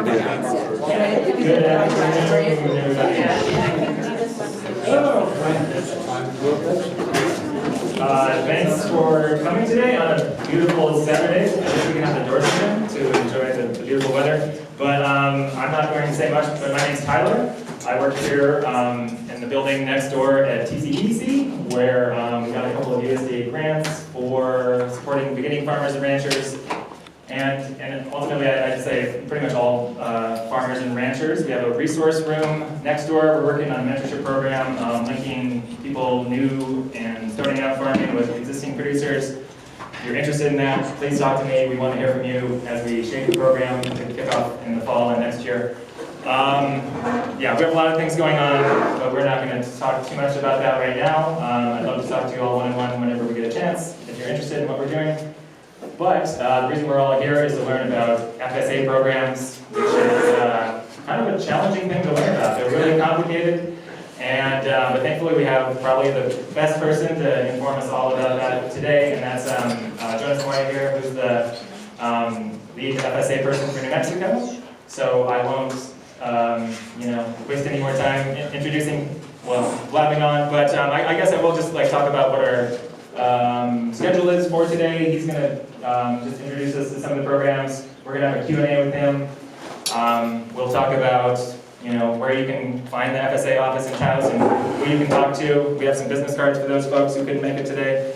Good afternoon, thanks for coming today on a beautiful Saturday. I wish we could have the doors open to enjoy the beautiful weather. But I'm not going to say much, but my name's Tyler. I work here in the building next door at TCEDC, where we got a couple of USDA grants for supporting beginning farmers and ranchers. And ultimately, I'd say pretty much all farmers and ranchers. We have a resource room next door. We're working on a mentorship program, linking people new and starting out farming with existing producers. If you're interested in that, please talk to me. We want to hear from you as we shape the program to kick off in the fall and next year. Yeah, we have a lot of things going on, but we're not going to talk too much about that right now. I'd love to talk to you all one-on-one whenever we get a chance, if you're interested in what we're doing. But the reason we're all here is to learn about FSA programs, which is kind of a challenging thing to learn about. They're really complicated, and but thankfully we have probably the best person to inform us all about that today, and that's Jonas Moya here, who's the lead FSA person for New Mexico. So I won't waste any more time blabbing on, but I guess I will just talk about what our schedule is for today. He's going to just introduce us to some of the programs. We're going to have a Q&A with him. We'll talk about where you can find the FSA office in Taos and who you can talk to. We have some business cards for those folks who couldn't make it today.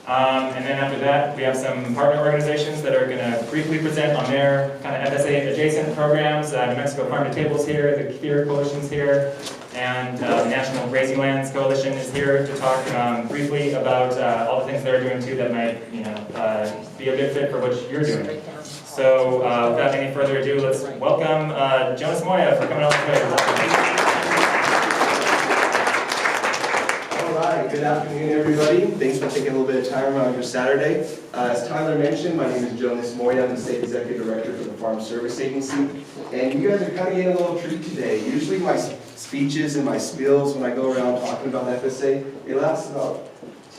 And then after that, we have some partner organizations that are going to briefly present on their kind of FSA adjacent programs. New Mexico Farm to Table's here, the KIR Coalition's here, and the National Grazing Lands Coalition is here to talk briefly about all the things they're doing too that might be a good fit for what you're doing. So without any further ado, let's welcome Jonas Moya for coming all the way. Good afternoon, everybody. Thanks for taking a little bit of time on your Saturday. As Tyler mentioned, my name is Jonas Moya. I'm the State Executive Director for the Farm Service Agency. And you guys are kind of getting a little treat today. Usually my speeches and my spills when I go around talking about FSA, it lasts about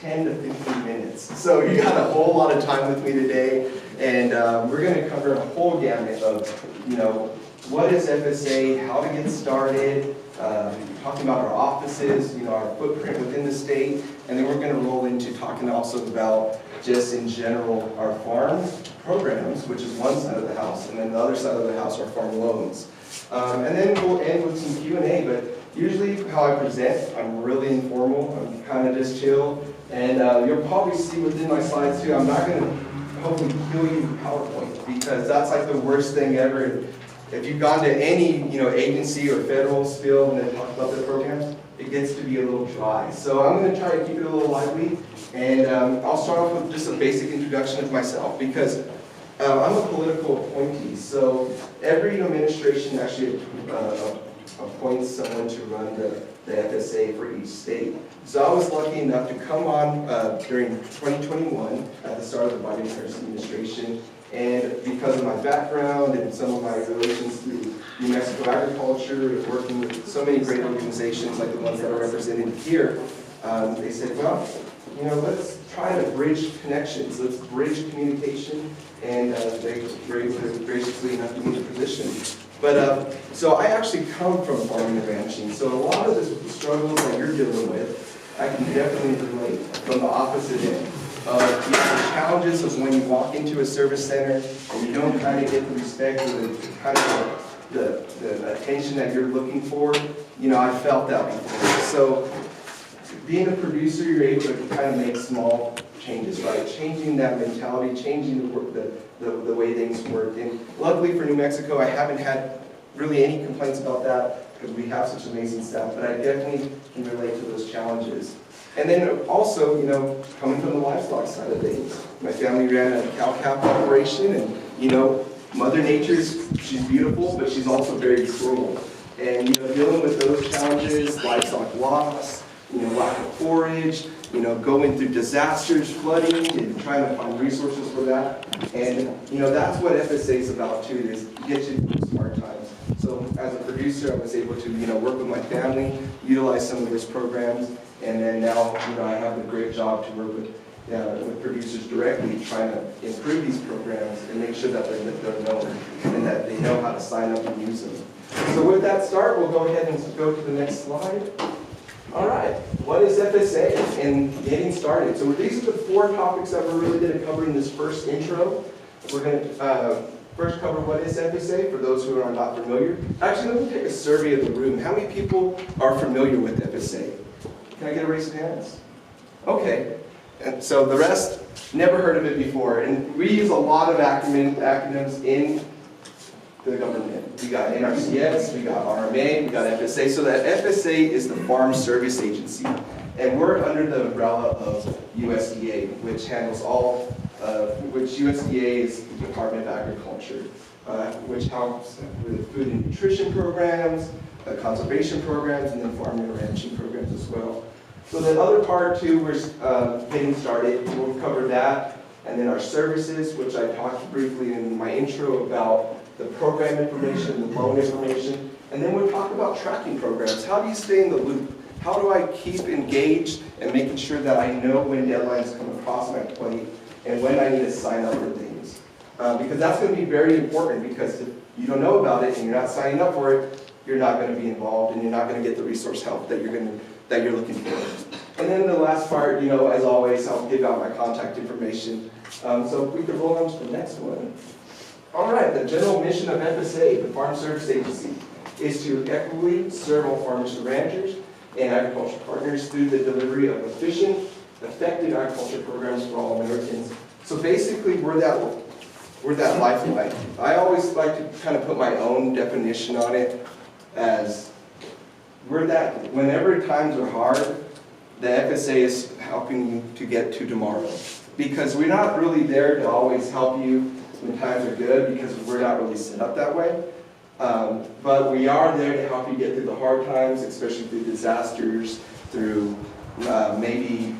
10 to 15 minutes. So you got a whole lot of time with me today. And we're going to cover a whole gamut of, what is FSA, how to get started, talking about our offices, our footprint within the state, and then we're going to roll into talking also about just in general our farm programs, which is one side of the house, and then the other side of the house are farm loans. And then we'll end with some Q&A, but usually how I present, I'm really informal, I'm kind of just chill, and you'll probably see within my slides too, I'm not going to hopefully kill you with PowerPoint, because that's like the worst thing ever. If you've gone to any agency or federal spill and they talk about their programs, it gets to be a little dry. So I'm going to try to keep it a little lively, and I'll start off with just a basic introduction of myself, because I'm a political appointee. So every administration actually appoints someone to run the FSA for each state. So I was lucky enough to come on during 2021 at the start of the Biden-Harris administration. And because of my background and some of my relations through New Mexico Agri-Cultura, working with so many great organizations like the ones that are represented here, they said, well, let's try to bridge connections, let's bridge communication, and they were able to graciously enough to me the position. But so I actually come from farming and ranching, so a lot of the struggles that you're dealing with, I can definitely relate from the opposite end. The challenges of when you walk into a service center and you don't kind of get the respect or the kind of the attention that you're looking for. I felt that before. So being a producer, you're able to kind of make small changes, right? Changing that mentality, changing the way things work. And luckily for New Mexico, I haven't had really any complaints about that because we have such amazing staff, but I definitely can relate to those challenges. And then also, coming from the livestock side of things, my family ran a cow-calf operation, and Mother Nature's, she's beautiful, but she's also very cruel. And dealing with those challenges, livestock loss, lack of forage, going through disasters, flooding, and trying to find resources for that. And that's what FSA is about too, is get you through some hard times. So as a producer, I was able to work with my family, utilize some of those programs. And then now, I have a great job to work with with producers directly, trying to improve these programs and make sure that they're known and that they know how to sign up and use them. So with that start, we'll go ahead and go to the next slide. All right, what is FSA and getting started? So these are the 4 topics that we're really going to cover in this first intro. We're going to first cover what is FSA for those who are not familiar. Actually, let me take a survey of the room. How many people are familiar with FSA? Can I get a raise of hands? Okay, and so the rest, never heard of it before. And we use a lot of acronyms in the government. We got NRCS, we got RMA, we got FSA. So that FSA is the Farm Service Agency. And we're under the umbrella of USDA, which handles all, which USDA is the Department of Agriculture, which helps with food and nutrition programs, conservation programs, and then farming and ranching programs as well. So the other part too, we're getting started. We'll cover that, and then our services, which I talked briefly in my intro about the program information, the loan information, and then we'll talk about tracking programs. How do you stay in the loop? How do I keep engaged and making sure that I know when deadlines come across my plate and when I need to sign up for things? Because that's going to be very important, because if you don't know about it and you're not signing up for it, you're not going to be involved and you're not going to get the resource help that you're looking for. And then the last part, as always, I'll give out my contact information. So if we could roll on to the next one. All right, the general mission of FSA, the Farm Service Agency, is to equitably serve all farmers and ranchers and agriculture partners through the delivery of efficient, effective agriculture programs for all Americans. So basically, we're that lifeline. I always like to kind of put my own definition on it as we're that, whenever times are hard, the FSA is helping you to get to tomorrow. Because we're not really there to always help you when times are good, because we're not really set up that way. But we are there to help you get through the hard times, especially through disasters, through maybe,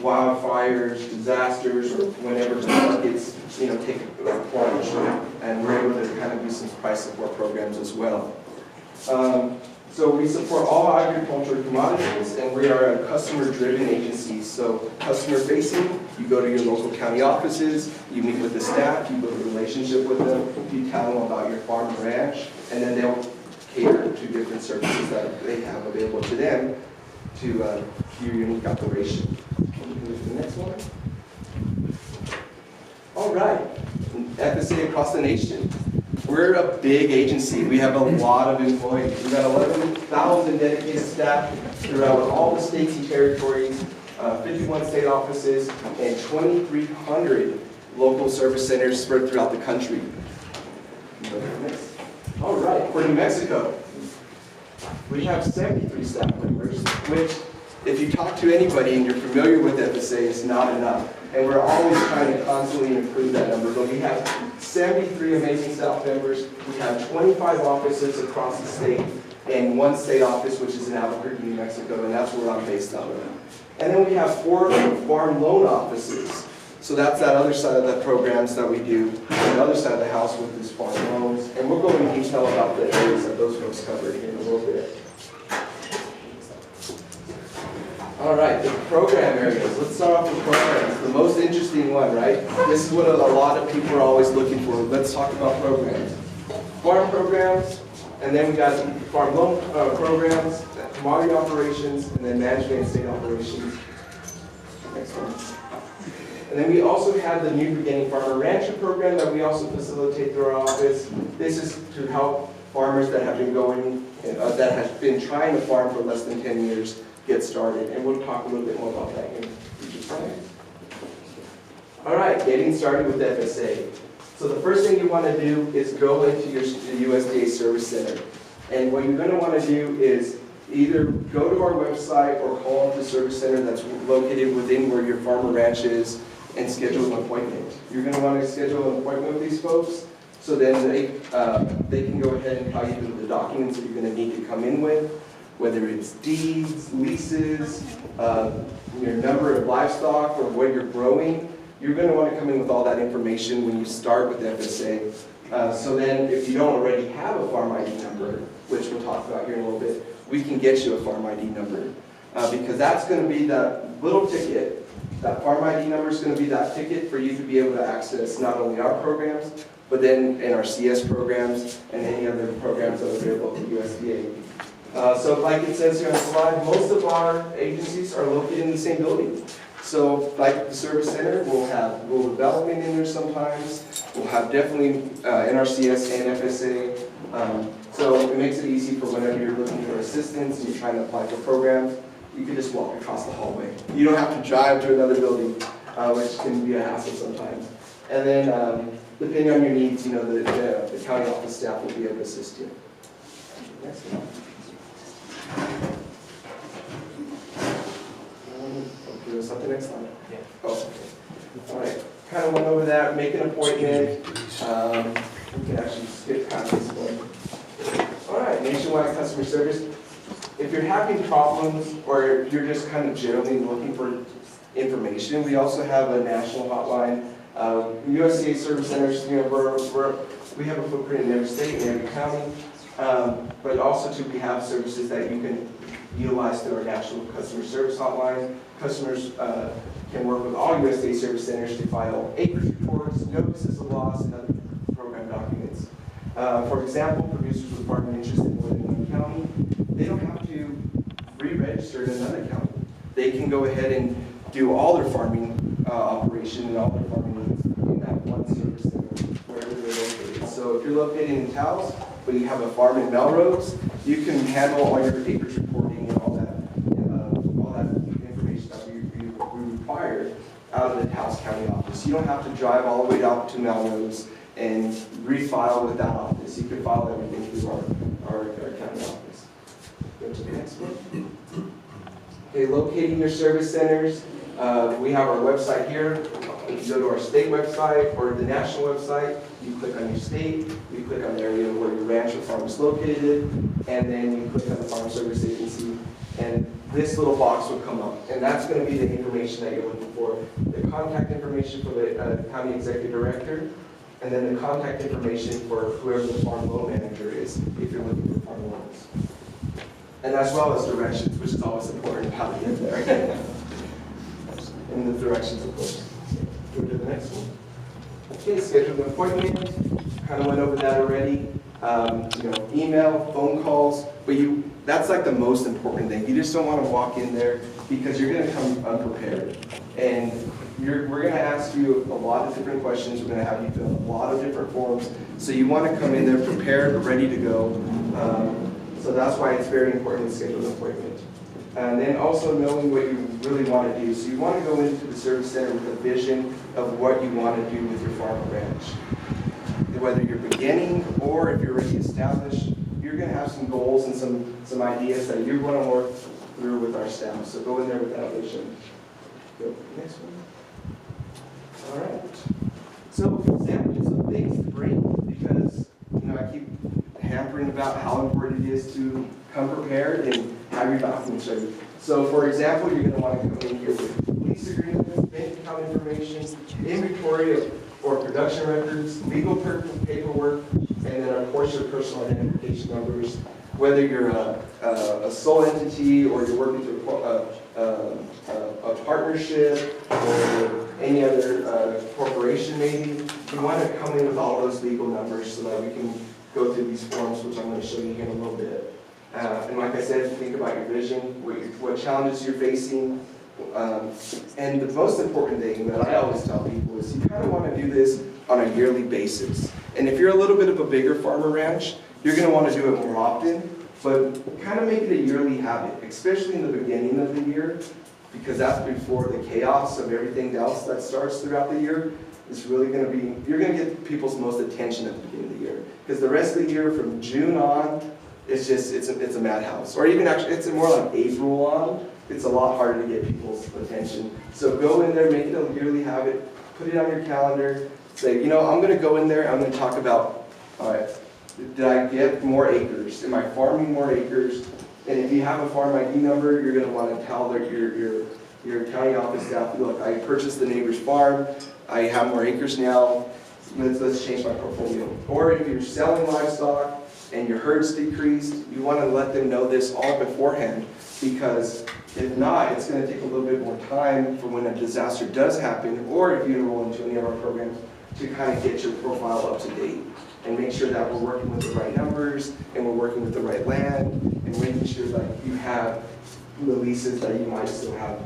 wildfires, disasters, or whenever the markets, take a plunge. And we're able to kind of do some price support programs as well. So we support all agricultural commodities, and we are a customer-driven agency. So customer-facing, you go to your local county offices, you meet with the staff, you build a relationship with them, you tell them about your farm and ranch, and then they'll cater to different services that they have available to them to your unique operation. Can we move to the next one? All right, FSA across the nation. We're a big agency. We have a lot of employees. We've got 11,000 dedicated staff throughout all the states and territories, 51 state offices, and 2,300 local service centers spread throughout the country. All right, for New Mexico, we have 73 staff members, which, if you talk to anybody and you're familiar with FSA, is not enough. And we're always trying to constantly improve that number. But we have 73 amazing staff members. We have 25 offices across the state, and 1 state office, which is in Albuquerque, New Mexico, and that's where I'm based out of. And then we have 4 farm loan offices. So that's that other side of the programs that we do, on the other side of the house with these farm loans. And we'll go into detail about the areas that those folks covered here in a little bit. All right, the program areas. Let's start off with programs. The most interesting one, right? This is what a lot of people are always looking for. Let's talk about programs. Farm programs, and then we got farm loan programs, commodity operations, and then management and state operations. Next one. And then we also have the New Beginning Farmer Rancher program that we also facilitate through our office. This is to help farmers that have been that have been trying to farm for less than 10 years get started, and we'll talk a little bit more about that in future slides. All right, getting started with FSA. So the first thing you want to do is go into your USDA Service Center. And what you're going to want to do is either go to our website or call up the Service Center that's located within where your farm or ranch is and schedule an appointment. You're going to want to schedule an appointment with these folks, so then they can go ahead and tell you the documents that you're going to need to come in with, whether it's deeds, leases, your number of livestock, or what you're growing. You're going to want to come in with all that information when you start with FSA. So then if you don't already have a farm ID number, which we'll talk about here in a little bit, we can get you a farm ID number. Because that's going to be that little ticket That farm ID number is going to be that ticket for you to be able to access not only our programs, but then in our CS programs and any other programs that are available at the USDA. So like it says here on the slide, most of our agencies are located in the same building. So like the service center, we'll have rural development in there sometimes. We'll have definitely NRCS and FSA. So it makes it easy for whenever you're looking for assistance and you're trying to apply for programs, you can just walk across the hallway. You don't have to drive to another building, which can be a hassle sometimes. And then depending on your needs, you know, the county office staff will be able to assist you. Next one. Okay, was that the next slide? Yeah. Oh, okay. All right. Kind of went over that. Make an appointment. We can actually skip past this one. All right. Nationwide customer service. If you're having problems or you're just kind of generally looking for information, we also have a national hotline. USDA service centers, you know, we have a footprint in every state and every county. But also too, we have services that you can utilize through our national customer service hotline. Customers can work with all USDA service centers to file acreage reports, notices of loss, and other program documents. For example, producers with farming interest in more than one county, they don't have to re-register in another county. They can go ahead and do all their farming operation and all their farming needs in that one service center, wherever they're located. So if you're located in Taos, but you have a farm in Melrose, you can handle all your acreage reporting and all that information that we require out of the Taos County office. You don't have to drive all the way out to Melrose and refile with that office. You can file everything through our county office. Go to the next one. Okay, locating your service centers. We have our website here. If you go to our state website or the national website, you click on your state, you click on the area where your ranch or farm is located, and then you click on the Farm Service Agency, and this little box will come up. And that's going to be the information that you're looking for. The contact information for the county executive director, and then the contact information for whoever the farm loan manager is, if you're looking for farm loans. And as well as directions, which is always important, how to get there. And the directions, of course. Go to the next one. Okay, schedule an appointment. Kind of went over that already. You know, email, phone calls, but that's like the most important thing. You just don't want to walk in there because you're going to come unprepared. And we're going to ask you a lot of different questions. We're going to have you fill out a lot of different forms. So you want to come in there prepared, ready to go. So that's why it's very important to schedule an appointment. And then also knowing what you really want to do. So you want to go into the service center with a vision of what you want to do with your farm or ranch. Whether you're beginning or if you're already established, you're going to have some goals and some ideas that you're going to work through with our staff. So go in there with that vision. Go next one. All right. So examples of things to bring, because I keep hampering about how important it is to come prepared and have your documents ready. So for example, you're going to want to come in here with lease agreements, bank account information, inventory or production records, legal paperwork, and then of course your personal identification numbers. Whether you're a sole entity or you're working through a partnership or any other corporation maybe, you want to come in with all those legal numbers so that we can go through these forms, which I'm going to show you here in a little bit. And like I said, think about your vision, what challenges you're facing. And the most important thing that I always tell people is you kind of want to do this on a yearly basis. And if you're a little bit of a bigger farm or ranch, you're going to want to do it more often, but kind of make it a yearly habit, especially in the beginning of the year, because that's before the chaos of everything else that starts throughout the year. It's really going to be, you're going to get people's most attention at the beginning of the year. Because the rest of the year, from June on, it's a madhouse. Or even actually, it's more like April on, it's a lot harder to get people's attention. So go in there, make it a yearly habit, put it on your calendar, say, I'm going to go in there, I'm going to talk about, all right, did I get more acres? Am I farming more acres? And if you have a farm ID number, you're going to want to tell your county office staff, look, I purchased the neighbor's farm, I have more acres now, let's change my portfolio. Or if you're selling livestock and your herd's decreased, you want to let them know this all beforehand, because If not, it's going to take a little bit more time for when a disaster does happen, or if you enroll into any of our programs, to kind of get your profile up to date and make sure that we're working with the right numbers and we're working with the right land and making sure that you have the leases that you might still have,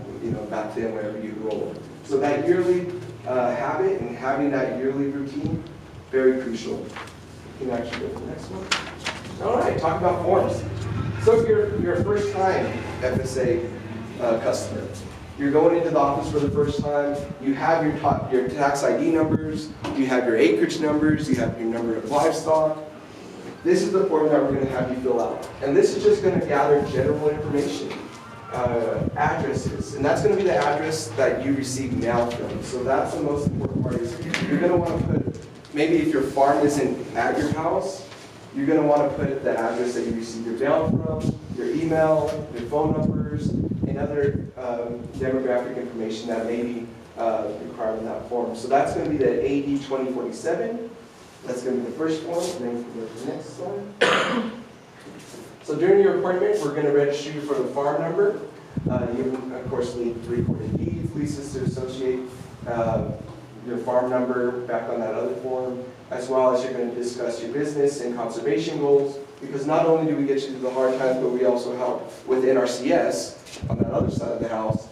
back then whenever you enroll. So that yearly habit and having that yearly routine, very crucial. You can actually go to the next one. All right, talk about forms. So if you're a first-time FSA customer, you're going into the office for the first time, you have your tax ID numbers, you have your acreage numbers, you have your number of livestock. This is the form that we're going to have you fill out. And this is just going to gather general information, addresses, and that's going to be the address that you receive mail from. So that's the most important part. Is you're going to want to put, maybe if your farm isn't at your house, you're going to want to put the address that you receive your mail from, your email, your phone numbers, and other demographic information that may be required in that form. So that's going to be the AD 2047. That's going to be the first form. And then we can go to the next slide. So during your appointment, we're going to register you for the farm number. You, of course, need recorded deeds, leases to associate your farm number back on that other form, as well as you're going to discuss your business and conservation goals, because not only do we get you through the hard times, but we also help with NRCS on that other side of the house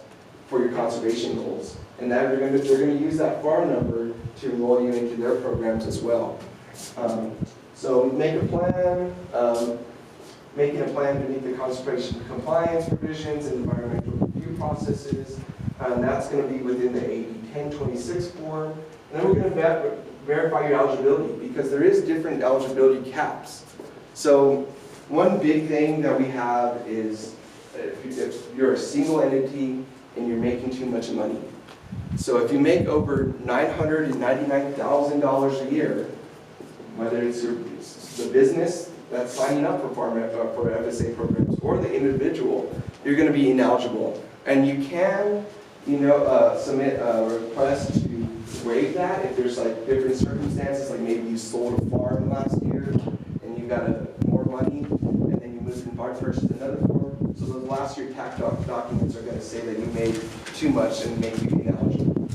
for your conservation goals. And that they're going to use that farm number to enroll you into their programs as well. So make a plan, making a plan to meet the conservation compliance provisions and environmental review processes. And that's going to be within the AD 1026 form. And then we're going to verify your eligibility, because there is different eligibility caps. So one big thing that we have is if you're a single entity and you're making too much money. So if you make over $999,000 a year, whether it's the business that's signing up for FSA programs or the individual, you're going to be ineligible. And you can, submit a request to waive that if there's like different circumstances, like maybe you sold a farm last year and you got more money, and then you moved and purchased another farm. So those last year tax documents are going to say that you made too much and make you ineligible.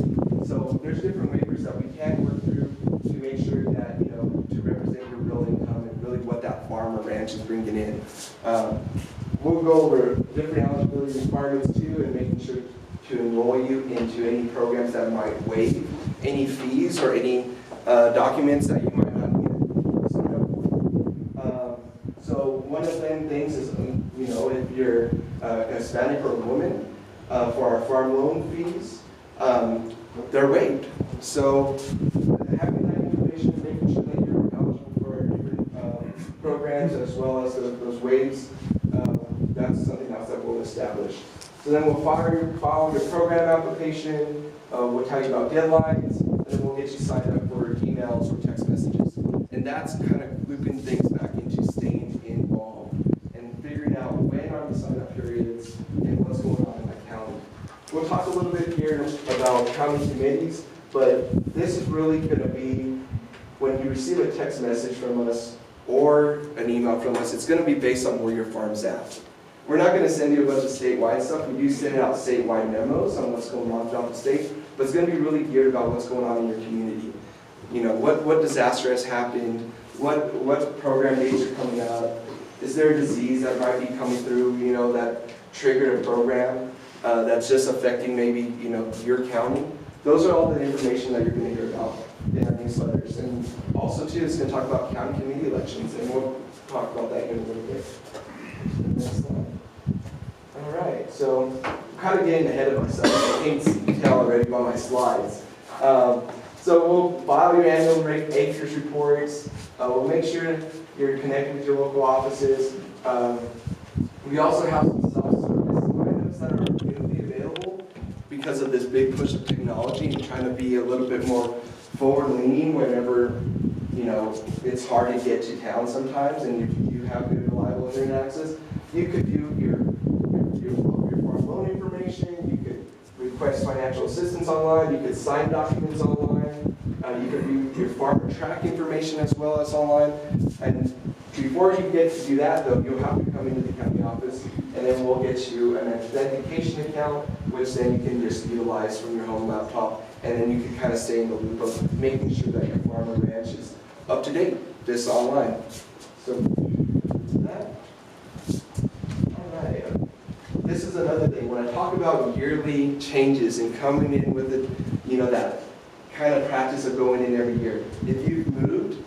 So there's different waivers that we can work through to make sure that, to represent your real income and really what that farm or ranch is bringing in. We'll go over different eligibility requirements too, and making sure to enroll you into any programs that might waive any fees or any documents that you might not need. So one of the things is, if you're Hispanic or a woman, for our farm loan fees, they're waived. So having that information and making sure that you're eligible for different programs as well as those waives, that's something else that we'll establish. So then we'll file your program application, we'll tell you about deadlines, and then we'll get you signed up for emails or text messages. And that's kind of looping things back into staying involved and figuring out when are the sign-up periods and what's going on in my county. We'll talk a little bit here about county committees, but this is really going to be when you receive a text message from us or an email from us, it's going to be based on where your farm's at. We're not going to send you a bunch of statewide stuff. We do send out statewide memos on what's going on throughout the state, but it's going to be really geared about what's going on in your community. What disaster has happened, what program dates are coming up, is there a disease that might be coming through, that triggered a program that's just affecting maybe, your county. Those are all the information that you're going to hear about in our newsletters. And also, too, it's going to talk about county committee elections, and we'll talk about that in a little bit. Next slide. All right, so I'm kind of getting ahead of myself. I can't tell already by my slides. So we'll file your annual acres reports. We'll make sure you're connected with your local offices. We also have some self-service items that are going to be available because of this big push of technology and trying to be a little bit more forward-leaning whenever, it's hard to get to town sometimes, and if you have good, reliable internet access, you could view your farm loan information, you could request financial assistance online, you could sign documents online, you could view your farmer track information as well as online. And before you get to do that, though, you'll have to come into the county office and then we'll get you an authentication account, which then you can just utilize from your home laptop, and then you can kind of stay in the loop of making sure that your farm or ranch is up to date, just online. So, that. All right. This is another thing. When I talk about yearly changes and coming in with the, that kind of practice of going in every year. If you've moved,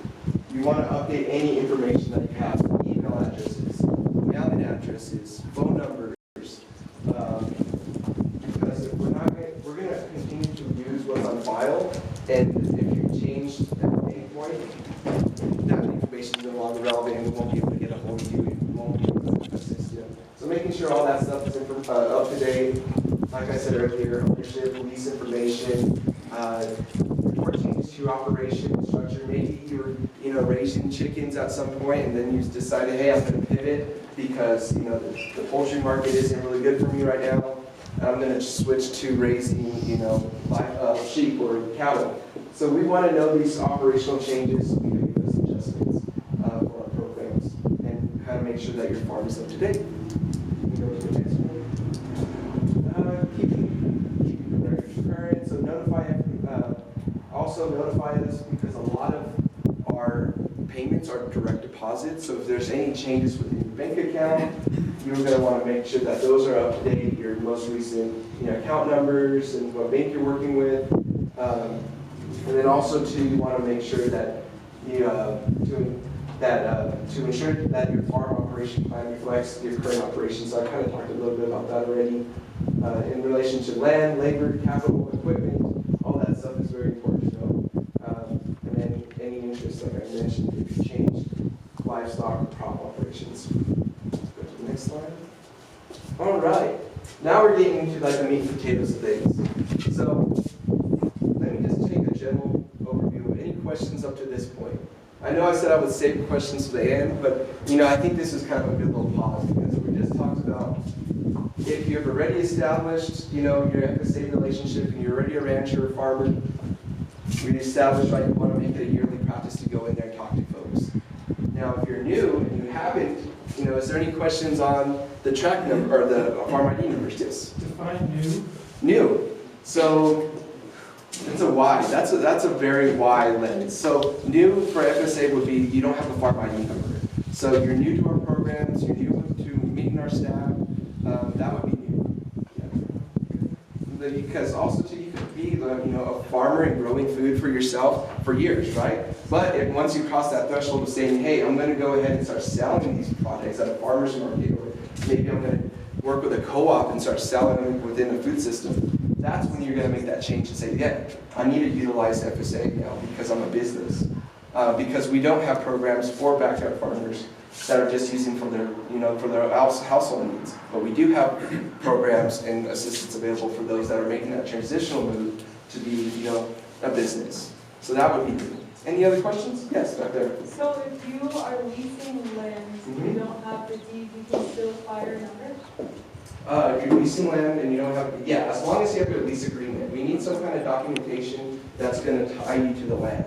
you want to update any information that you have, email addresses, mailing addresses, phone numbers, because if we're going to continue to use what's on file, and if you change at any point, that information is no longer relevant, and we won't be able to get a hold of you, and we won't be able to assist you. So making sure all that stuff is up to date. Like I said earlier, share police information, report changes to your operation structure. Maybe you were raising chickens at some point, and then you decided, hey, I'm going to pivot because the poultry market isn't really good for me right now. I'm going to switch to raising sheep or cattle. So we want to know these operational changes. We make those adjustments for our programs and how to make sure that your farm is up to date. Keeping the records current, so also notify us because a lot of our payments are direct deposits. So if there's any changes within your bank account, you're going to want to make sure that those are up to date, your most recent account numbers and what bank you're working with. And then also you want to make sure that to ensure that your farm operation plan reflects your current operations. So I kind of talked a little bit about that already. In relation to land, labor, capital, equipment, all that stuff is very important to know. And then any interest, like I mentioned, if you change livestock or crop operations. Let's go to the next slide. All right. Now we're getting into the meat and potatoes of things. So let me just take a general overview of any questions up to this point. I know I said I would save questions to the end, but I think this is kind of a good little pause because we just talked about if you've already established, your FSA relationship and you're already a rancher or farmer, we established, right, you want to make it a yearly practice to go in there and talk to folks. Now, if you're new and you haven't, is there any questions on the track number or the farm ID numbers? Yes. Define new. New. So it's a wide. That's a very wide lens. So new for FSA would be you don't have a farm ID number. So you're new to our programs. You're new to meeting our staff. That would be new. Yeah. Because also too, you could be a farmer and growing food for yourself for years, right? But once you cross that threshold of saying, hey, I'm going to go ahead and start selling these products at a farmer's market, or maybe I'm going to work with a co-op and start selling them within the food system. That's when you're going to make that change and say, yeah, I need to utilize FSA now because I'm a business. Because we don't have programs for backyard farmers that are just using for their, for their household needs. But we do have programs and assistance available for those that are making that transitional move to be, a business. So that would be good. Any other questions? Yes, back there. So if you are leasing land, you don't have the deed, you can still file a number? If you're leasing land and you don't have, as long as you have a lease agreement. We need some kind of documentation that's going to tie you to the land.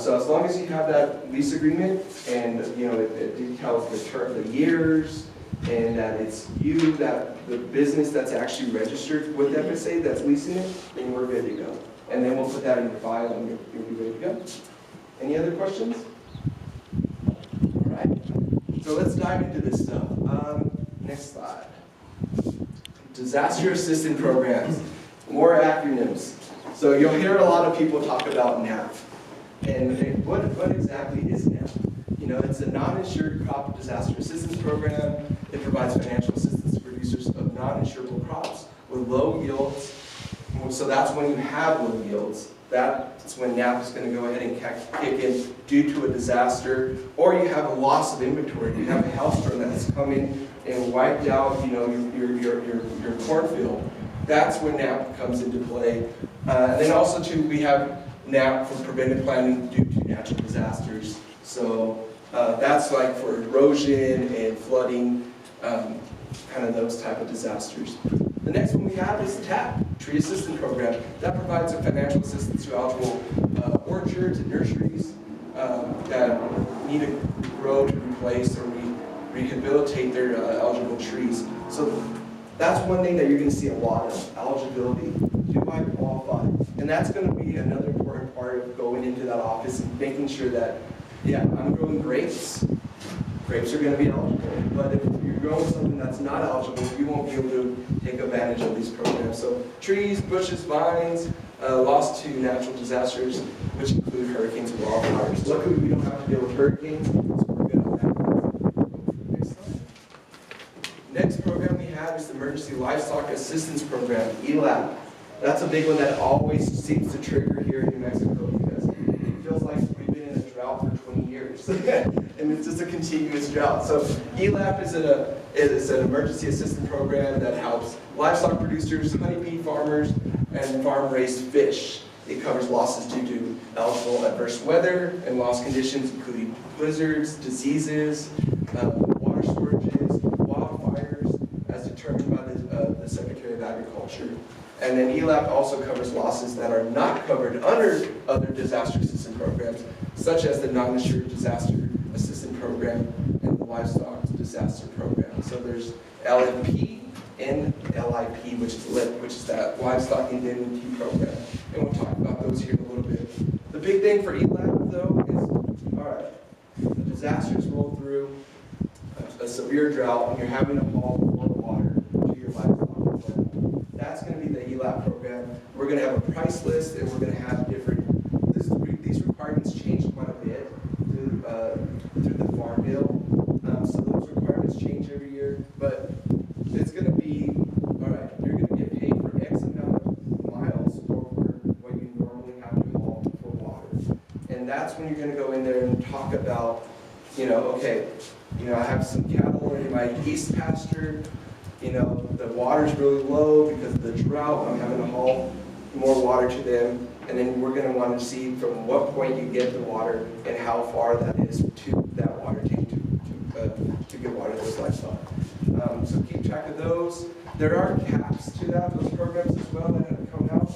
So as long as you have that lease agreement and it details the term, the years, and that it's you, that the business that's actually registered with FSA that's leasing it, then we're good to go. And then we'll put that in your file and you'll be ready to go. Any other questions? All right. So let's dive into this stuff. Next slide. Disaster assistance programs. More acronyms. So you'll hear a lot of people talk about NAP. And what exactly is NAP? It's a non-insured crop disaster assistance program. It provides financial assistance to producers of non-insurable crops with low yields. So that's when you have low yields. That's when NAP is going to go ahead and kick in due to a disaster, or you have a loss of inventory. You have a hailstorm that's come in and wiped out, your cornfield. That's when NAP comes into play. And then also too, we have NAP for preventive planning due to natural disasters. So that's like for erosion and flooding, kind of those type of disasters. The next one we have is TAP, Tree Assistance Program. That provides a financial assistance to eligible orchards and nurseries that need to grow to replace or rehabilitate their eligible trees. So that's one thing that you're going to see a lot of, eligibility. Do I qualify? And that's going to be another important part of going into that office and making sure that, yeah, I'm growing grapes. Grapes are going to be eligible. But if you're growing something that's not eligible, you won't be able to take advantage of these programs. So trees, bushes, vines, lost to natural disasters, which include hurricanes and wildfires. Luckily, we don't have to deal with hurricanes, so we're good on that. Next slide. Next program we have is the Emergency Livestock Assistance Program, ELAP. That's a big one that always seems to trigger here in New Mexico because it feels like we've been in a drought for 20 years. And it's just a continuous drought. So ELAP is an emergency assistance program that helps livestock producers, honeybee farmers, and farm-raised fish. It covers losses due to eligible adverse weather and loss conditions, including blizzards, diseases, water shortages, wildfires, as determined by the Secretary of Agriculture. And then ELAP also covers losses that are not covered under other disaster assistance programs, such as the Non-Insured Disaster Assistance Program and the Livestock Disaster Program. So there's LFP and LIP, which is that Livestock Indemnity Program. And we'll talk about those here in a little bit. The big thing for ELAP, though, is, all right, the disasters roll through a severe drought and you're having to haul more water to your livestock. That's going to be the ELAP program. We're going to have a price list and we're going to have these requirements change quite a bit through the Farm Bill. So those requirements change every year, but it's going to be, all right, you're going to get paid for X amount of miles over what you normally have to haul for water. And that's when you're going to go in there and talk about, okay, I have some cattle in my east pasture, the water's really low because of the drought, I'm having to haul more water to them, and then we're going to want to see from what point you get the water and how far that is to that water tank to get water to those livestock. So keep track of those. There are caps to those programs as well that have come out.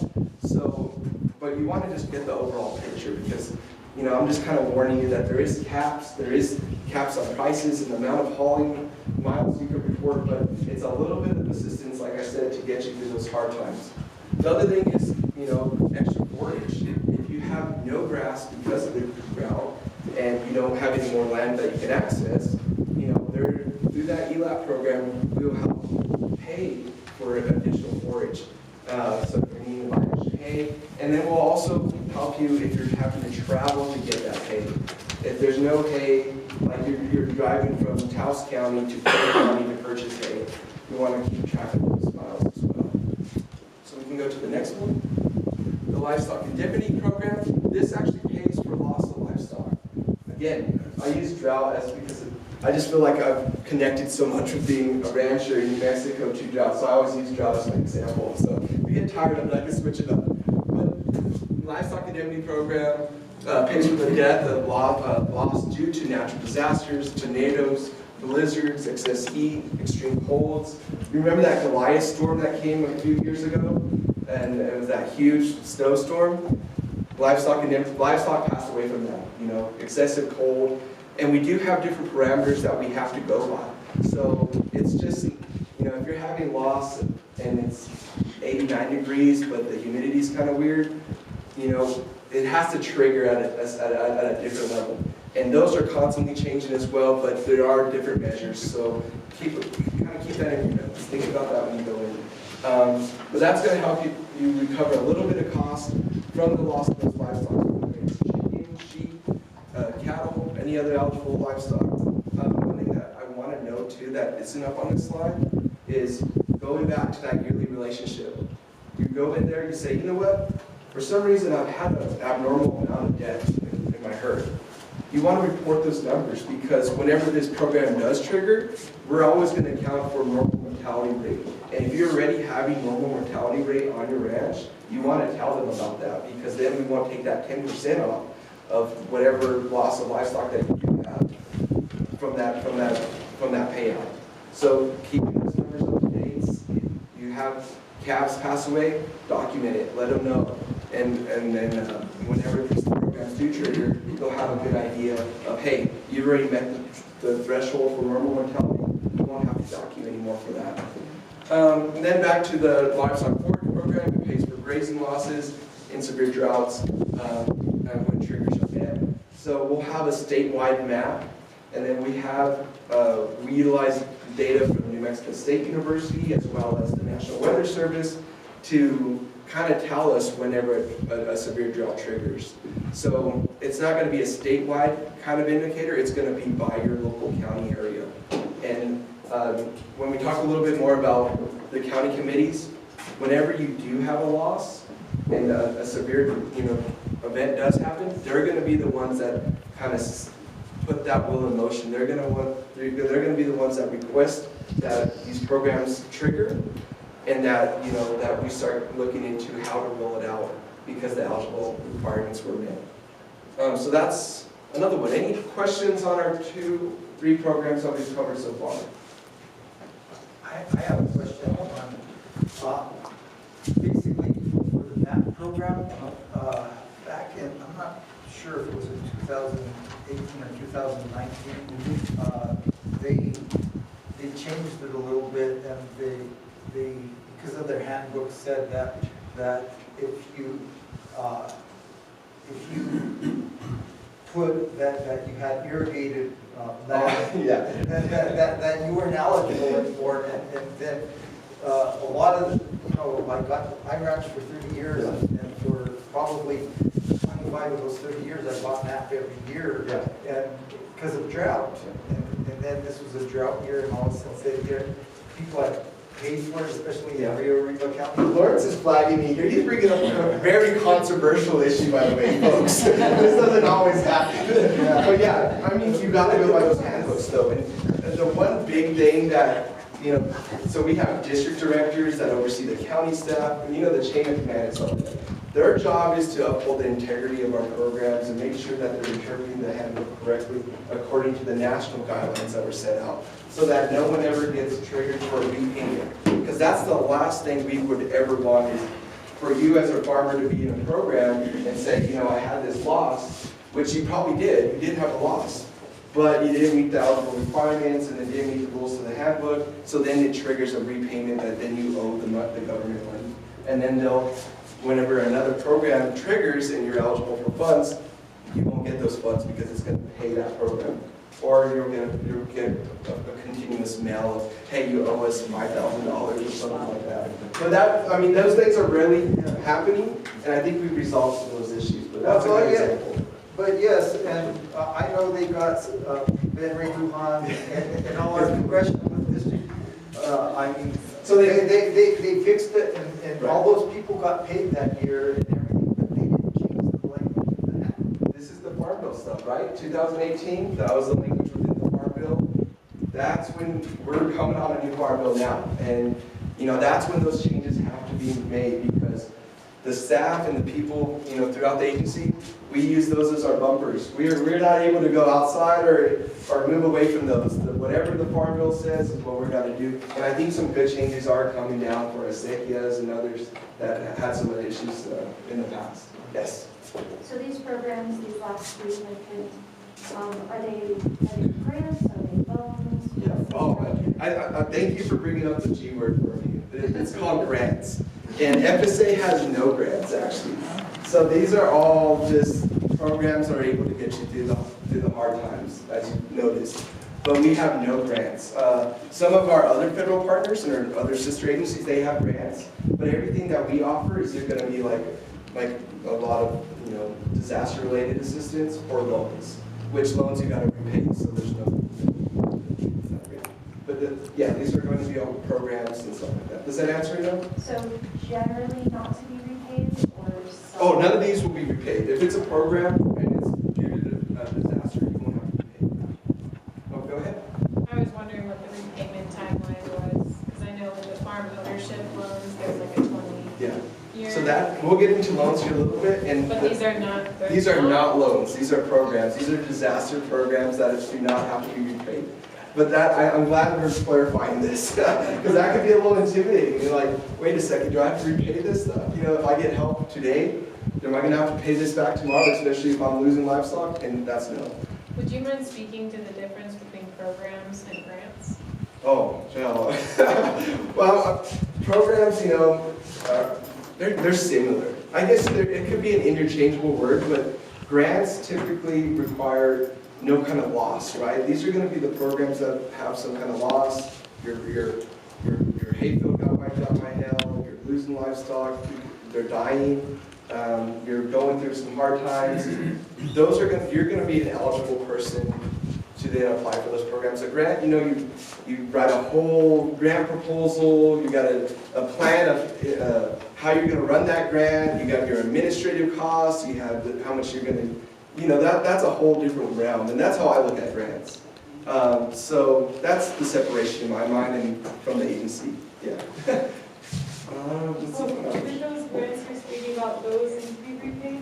So, but you want to just get the overall picture because, I'm just kind of warning you that there is caps on prices and the amount of hauling miles you can report, but it's a little bit of assistance, like I said, to get you through those hard times. The other thing is, extra forage. If you have no grass because of the drought and you don't have any more land that you can access, through that ELAP program, we will help pay for additional forage. So if you need large hay, and then we'll also help you if you're having to travel to get that hay. If there's no hay, like you're driving from Taos County to Moya County to purchase hay, we want to keep track of those miles as well. So we can go to the next one. The Livestock Indemnity Program. This actually pays for loss of livestock. Again, I use drought as because I just feel like I've connected so much with being a rancher in New Mexico to drought, so I always use drought as an example. So if you get tired of it, I can switch it up. But Livestock Indemnity Program pays for the death of loss due to natural disasters, tornadoes, blizzards, excess heat, extreme colds. You remember that Goliath storm that came a few years ago? And it was that huge snowstorm? Livestock passed away from that, excessive cold. And we do have different parameters that we have to go by. So it's just, if you're having loss and it's 89 degrees, but the humidity is kind of weird, it has to trigger at a different level. And those are constantly changing as well, but there are different measures. So keep that in your notes. Think about that when you go in. But that's going to help you recover a little bit of cost from the loss of those livestock. Chicken, sheep, cattle, any other eligible livestock. One thing that I want to note too that isn't up on this slide is going back to that yearly relationship. You go in there, you say, you know what? For some reason I've had an abnormal amount of death in my herd. You want to report those numbers because whenever this program does trigger, we're always going to account for normal mortality rate. And if you're already having normal mortality rate on your ranch, you want to tell them about that because then we want to take that 10% off of whatever loss of livestock that you do have from that payout. So keeping those numbers up to date. If you have calves pass away, document it, let them know. And then whenever these programs do trigger, they'll have a good idea of, hey, you've already met the threshold for normal mortality. you won't have to document anymore for that. And then back to the livestock forage program, it pays for grazing losses in severe droughts and when triggers event. So we'll have a statewide map, and then we utilize data from the New Mexico State University as well as the National Weather Service to kind of tell us whenever a severe drought triggers. So it's not going to be a statewide kind of indicator, it's going to be by your local county area. And when we talk a little bit more about the county committees, whenever you do have a loss and a severe event does happen, they're going to be the ones that kind of put that wheel in motion. They're going to be the ones that request that these programs trigger, and that that we start looking into how to roll it out because the eligible requirements were met. So that's another one. Any questions on our 3 programs that we've covered so far? I have a question on, basically, for the MAP program, back in, I'm not sure if it was in 2018 or 2019, they changed it a little bit, and they because of their handbook said that if you put that you had irrigated land, Yeah. that you weren't eligible for it, and then a lot of, I ranched for 30 years, and for probably 25 of those 30 years, I bought MAP every year, and because of drought, and then this was a drought year, and all of a sudden said here, people had paid for it, especially in Rio Rico County. Lawrence is flagging me here. He's bringing up a very controversial issue, by the way, folks. This doesn't always happen. But yeah, I mean, you got to go by those handbooks, though. And the one big thing that, so we have district directors that oversee the county staff, and the chain of command is up there. Their job is to uphold the integrity of our programs and make sure that they're interpreting the handbook correctly according to the national guidelines that were set out, so that no one ever gets triggered for repayment. Because that's the last thing we would ever want, is for you as a farmer to be in a program and say, I had this loss, which you probably did. You did have a loss, but you didn't meet the eligible requirements and it didn't meet the rules of the handbook, so then it triggers a repayment that then you owe the government money. And then whenever another program triggers and you're eligible for funds, you won't get those funds because it's going to pay that program. Or you'll get a continuous mail of, hey, you owe us $5,000 or something like that. But those things are really happening, and I think we've resolved some of those issues. But that's a good example. But yes, and I know they got Ben Ray Lujan and all our congressional district. So they fixed it, and all those people got paid that year and everything, but they didn't change the language. This is the Farm Bill stuff, right? 2018, that was the language within the Farm Bill. That's when we're coming on a new Farm Bill now, and that's when those changes have to be made, because the staff and the people throughout the agency, we use those as our bumpers. We're not able to go outside or move away from those. Whatever the Farm Bill says is what we're going to do. And I think some good changes are coming down for Acequias and others that had some issues in the past. Yes? So these programs, these last 3 are they grants, are they loans? Yeah. Oh, I thank you for bringing up the G word for me. It's called grants. And FSA has no grants, actually. So these are all just programs that are able to get you through the hard times, as you noticed. But we have no grants. Some of our other federal partners and our other sister agencies, they have grants. But everything that we offer is going to be like a lot of disaster-related assistance or loans. Which loans you got to repay, so there's no. But these are going to be all programs and stuff like that. Does that answer it? No? So generally not to be repaid, or some? Oh, none of these will be repaid. If it's a program and it's due to a disaster, you won't have to repay that. Oh, go ahead. I was wondering what the repayment timeline was, because I know with the farm ownership loans, there's like a 20-year. So that, we'll get into loans here a little bit. But these are not. These are not loans. These are programs. These are disaster programs that do not have to be repaid. But I'm glad we're clarifying this, because that could be a little intimidating. You're like, wait a second, do I have to repay this stuff? If I get help today, am I going to have to pay this back tomorrow, especially if I'm losing livestock? And that's no. Would you mind speaking to the difference between programs and grants? Oh, no. Well, programs, you know, they're similar. I guess it could be an interchangeable word, but grants typically require no kind of loss, right? These are going to be the programs that have some kind of loss. Your hayfield got wiped out by hail. You're losing livestock. They're dying. You're going through some hard times. You're going to be an eligible person to then apply for those programs. A grant, you know, you write a whole grant proposal. You got a plan of how you're going to run that grant. You got your administrative costs. You have how much you're going to, you know, that's a whole different realm, and that's how I look at grants. So that's the separation in my mind and from the agency. Yeah. Let's see what else. Even those grants you're speaking about, those need to be repaid?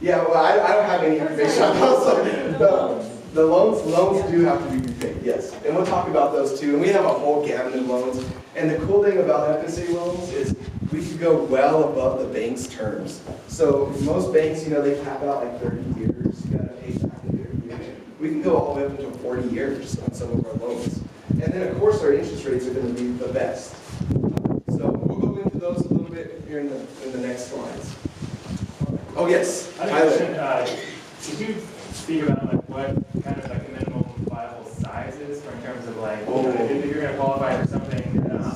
Yeah, well, I don't have any information on those. The loans do have to be repaid, yes. And we'll talk about those too. And we have a whole gamut of loans. And the cool thing about FSA loans is we can go well above the bank's terms. So most banks, you know, they cap out like 30 years. You gotta pay back in 30 years. We can go all the way up into 40 years on some of our loans. And then of course our interest rates are gonna be the best. So we'll go into those a little bit here in the next slides. Oh yes, I Tyler. think could you speak about like what kind of like a minimum viable size is in terms of like, if you're gonna qualify for something,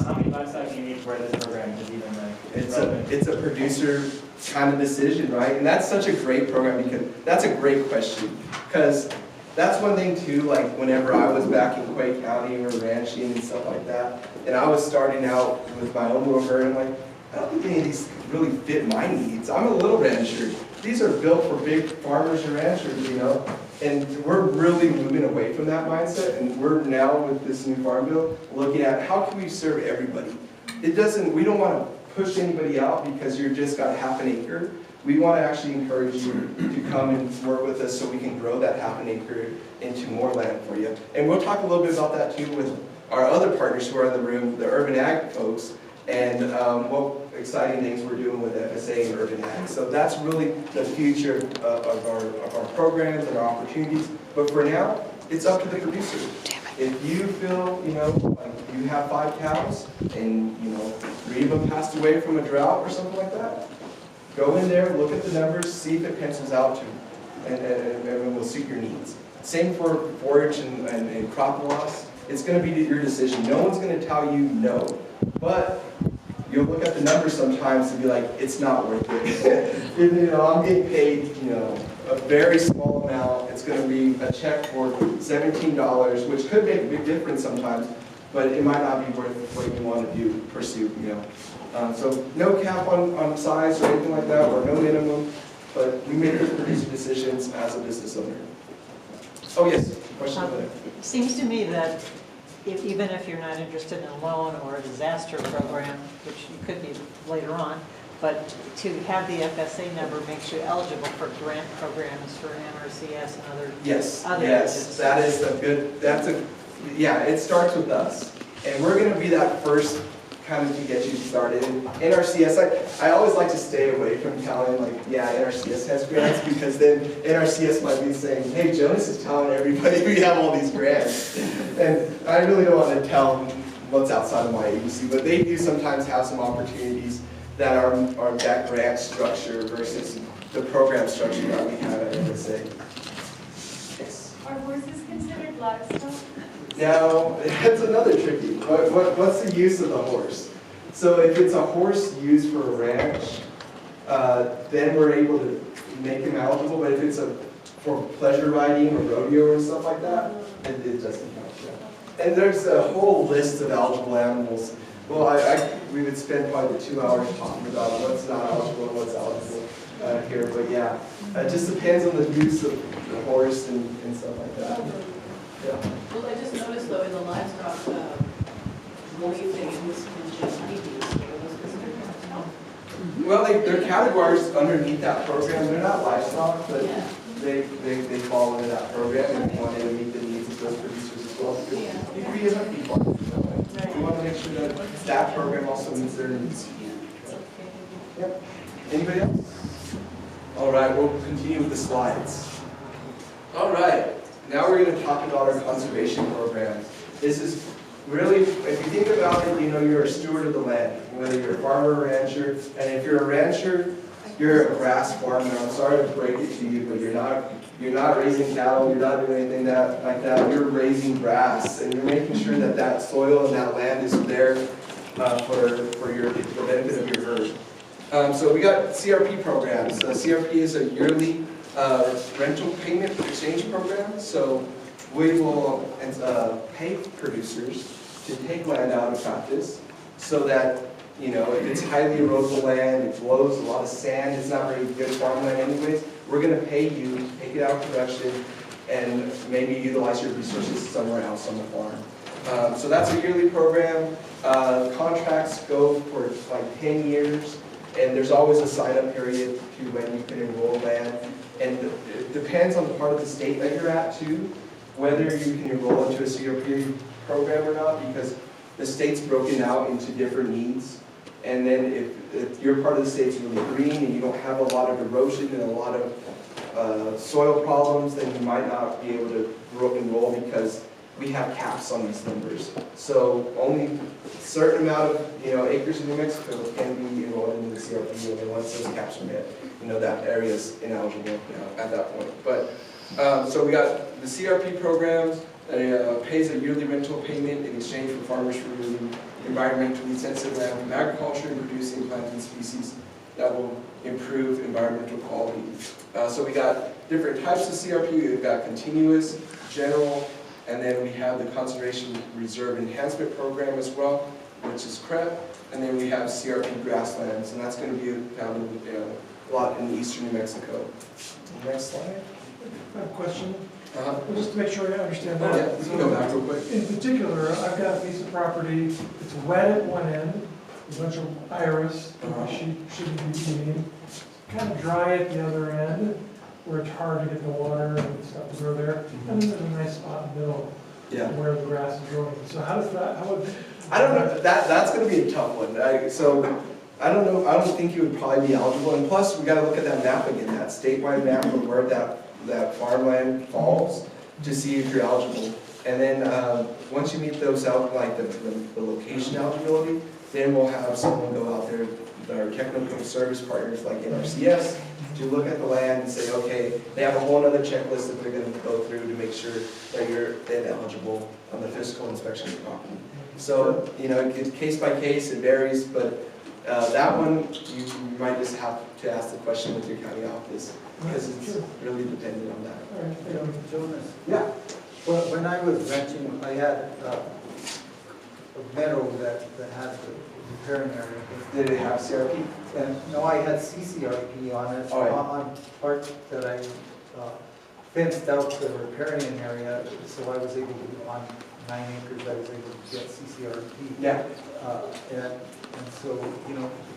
how many livestock do you need for this program is even like relevant? It's a producer kind of decision, right? And that's such a great program because that's a great question. Because that's one thing too, like whenever I was back in Quay County or ranching and stuff like that, and I was starting out with my own little herd, I'm like, I don't think any of these really fit my needs. I'm a little rancher. These are built for big farmers and ranchers, you know? And we're really moving away from that mindset, and we're now with this new farm bill looking at how can we serve everybody. We don't want to push anybody out because you've just got half an acre. We want to actually encourage you to come and work with us so we can grow that half an acre into more land for you. And we'll talk a little bit about that too with our other partners who are in the room, the urban ag folks, and what exciting things we're doing with FSA and urban ag. So that's really the future of our programs and our opportunities. But for now, it's up to the producer. If you feel, you know, like you have 5 cows and, you know, 3 of them passed away from a drought or something like that, go in there, look at the numbers, see if it pencils out to, and we'll suit your needs. Same for forage and crop loss. It's going to be your decision. No one's going to tell you no. But you'll look at the numbers sometimes and be like, it's not worth it. You know, I'm getting paid, you know, a very small amount. It's going to be a check for $17, which could make a big difference sometimes, but it might not be worth what you want to pursue, you know. So no cap on size or anything like that, or no minimum, but we make those producer decisions as a business owner. Oh yes, question over there. It seems to me that even if you're not interested in a loan or a disaster program, which you could be later on, but to have the FSA number makes you eligible for grant programs for NRCS and other. Yes, other yes, agencies. that is a good, yeah, it starts with us. And we're going to be that first kind of to get you started. NRCS, I always like to stay away from telling like, yeah, NRCS has grants, because then NRCS might be saying, hey, Jonas is telling everybody we have all these grants. And I really don't want to tell what's outside of my agency, but they do sometimes have some opportunities that are that grant structure versus the program structure that we have at NSA. Yes. Are horses considered livestock? Now, that's another tricky. What's the use of the horse? So if it's a horse used for a ranch, then we're able to make him eligible, but if it's for pleasure riding or rodeo and stuff like that, it doesn't count. Yeah. And there's a whole list of eligible animals. Well, we would spend probably 2 hours talking about what's not eligible and what's eligible here, but yeah, it just depends on the use of the horse and stuff like that. Yeah. Well, I just noticed though in the livestock, things mentioned honeybees, so those considered livestock. Well, they're categories underneath that program. They're not livestock, but Yeah. they fall into that program and we want to meet the needs of those producers as well. Yeah. You can be a honey farmer. We want to make sure that that program also meets their needs. Yep. Anybody else? All right, we'll continue with the slides. All right, now we're going to talk about our conservation program. This is really, if you think about it, you know, you're a steward of the land, whether you're a farmer or rancher. And if you're a rancher, you're a grass farmer. I'm sorry to break it to you, but you're not raising cattle, you're not doing anything like that. You're raising grass, and you're making sure that that soil and that land is there for the benefit of your herd. So we got CRP programs. CRP is a yearly rental payment exchange program. So we will pay producers to take land out of practice so that, you know, if it's highly erodible land, it blows a lot of sand, it's not very good farmland anyways, we're going to pay you to take it out of production and maybe utilize your resources somewhere else on the farm. So that's a yearly program. Contracts go for like 10 years, and there's always a sign-up period to when you can enroll land. And it depends on the part of the state that you're at too, whether you can enroll into a CRP program or not, because the state's broken out into different needs. And then if your part of the state's really green and you don't have a lot of erosion and a lot of soil problems, then you might not be able to enroll because we have caps on these numbers. So only a certain amount of acres in New Mexico can be enrolled into the CRP, and then once those caps are met, that area is ineligible at that point. But so we got the CRP programs. It pays a yearly rental payment in exchange for farmers removing environmentally sensitive land from agriculture and producing planting species that will improve environmental quality. So we got different types of CRP. We've got continuous, general, and then we have the Conservation Reserve Enhancement Program as well, which is CREP. And then we have CRP grasslands, and that's going to be found a lot in eastern New Mexico. Next slide. I have a question. Just to make sure I understand that. Yeah, we can go back real quick. In particular, I've got a piece of property, it's wet at one end, a bunch of iris, shouldn't be eating, kind of dry at the other end, where it's hard to get the water and stuff to grow there, and then there's a nice spot in the middle where the grass is growing. So how does that, I don't know, that's going to be a tough one. So I don't know, I don't think you would probably be eligible, and plus we got to look at that map again, that statewide map of where that farmland falls, to see if you're eligible. And then once you meet those out, like the location eligibility, then we'll have someone go out there, our technical service partners like NRCS, to look at the land and say, okay, they have a whole other checklist that they're going to go through to make sure that you're then eligible on the physical inspection of the property. So, it's case by case, it varies, but that one, you might just have to ask the question with your county office, because it's really dependent on that. Jonas, Yeah. when I was renting, I had a meadow that had the repairing area. Did it have CRP? And no, I had CCRP on it, Oh, yeah. on part that I fenced out the riparian area, so I was able to, on 9 acres, I was able to get CCRP. Yeah. And so,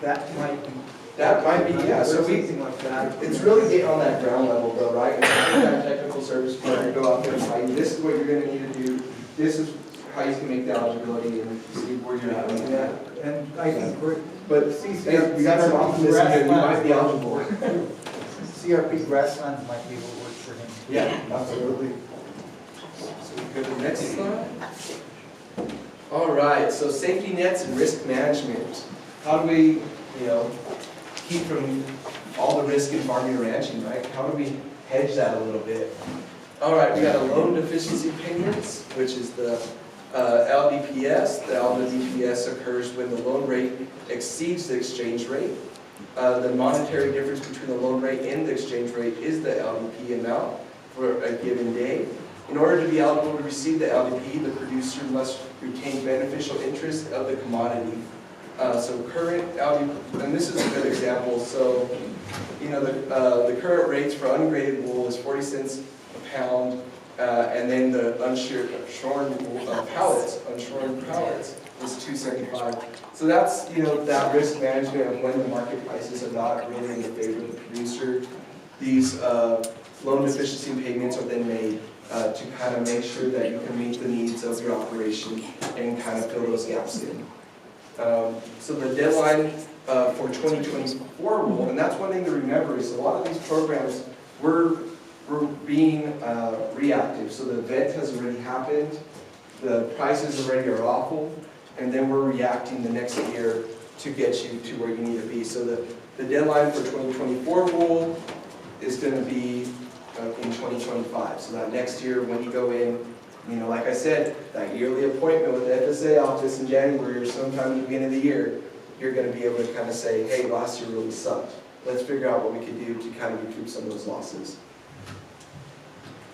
that might be. That might be, yeah. So something like that. it's really getting on that ground level though, right? And having that technical service partner go out there and tell you, this is what you're going to need to do, this is how you can make the eligibility and see where you're at. Yeah, and I think we're, But CCRP, we got some optimism here, you might be eligible. CRP grasslands might be able to work for him. Yeah, absolutely. So we go to the next slide. All right, so safety nets and risk management. How do we, keep from all the risk in farming and ranching, right? How do we hedge that a little bit? All right, we got a loan deficiency payments, which is the LDPS. The LDPS occurs when the loan rate exceeds the exchange rate. The monetary difference between the loan rate and the exchange rate is the LDP amount for a given day. In order to be eligible to receive the LDP, the producer must retain beneficial interest of the commodity. So current LDP, and this is a good example. So, the current rates for ungraded wool is 40 cents a pound, and then the unshorn pallets is $2.75. So that's that risk management of when the market prices are not really in the favor of the producer. These loan deficiency payments are then made to kind of make sure that you can meet the needs of your operation and kind of fill those gaps in. So the deadline for 2024 rule, and that's one thing to remember, is a lot of these programs we're being reactive. So the event has already happened. the prices already are awful, and then we're reacting the next year to get you to where you need to be. So the deadline for 2024 rule is going to be in 2025. So that next year when you go in, you know, like I said, that yearly appointment with the FSA office in January or sometime at the beginning of the year, you're going to be able to kind of say, hey, last year really sucked. Let's figure out what we can do to kind of recoup some of those losses.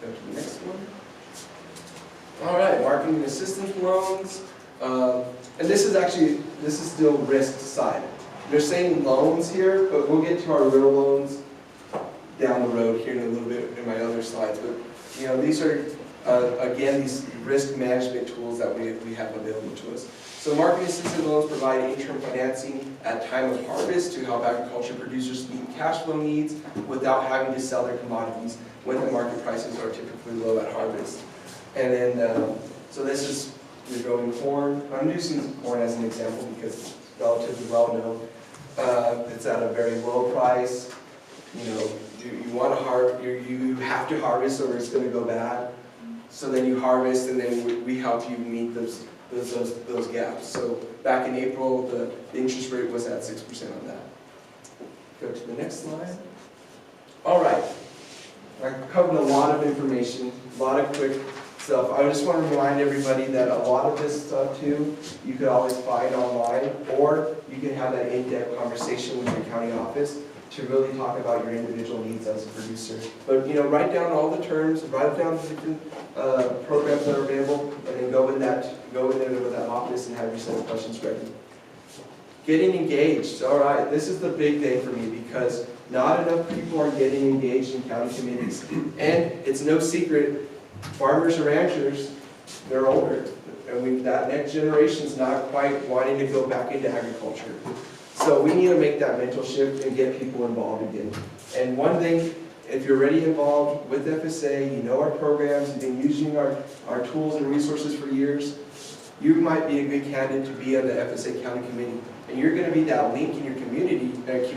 Go to the next one. All right, marketing assistance loans. And this is still risk side. They're saying loans here, but we'll get to our real loans down the road here in a little bit in my other slides. But you know, these are again these risk management tools that we have available to us. So marketing assistance loans provide interim financing at time of harvest to help agriculture producers meet cash flow needs without having to sell their commodities when the market prices are typically low at harvest. And then, so this is, you're growing corn. I'm using corn as an example because it's relatively well known. It's at a very low price. You know, you want to you have to harvest or it's going to go bad. So then you harvest, and then we help you meet those gaps. So back in April, the interest rate was at 6% on that. Go to the next slide. All right. I covered a lot of information, a lot of quick stuff. I just want to remind everybody that a lot of this stuff too, you could always find online, or you can have that in-depth conversation with your county office to really talk about your individual needs as a producer. But you know, write down all the terms, write down the different programs that are available, and then go in there with that office and have your set of questions ready. Getting engaged. All right, this is the big day for me because not enough people are getting engaged in county committees. And it's no secret, farmers and ranchers, they're older. And that next generation's not quite wanting to go back into agriculture. So we need to make that mental shift and get people involved again. And one thing, if you're already involved with FSA, you know our programs, you've been using our tools and resources for years, you might be a good candidate to be on the FSA County Committee. And you're going to be that link in your community that's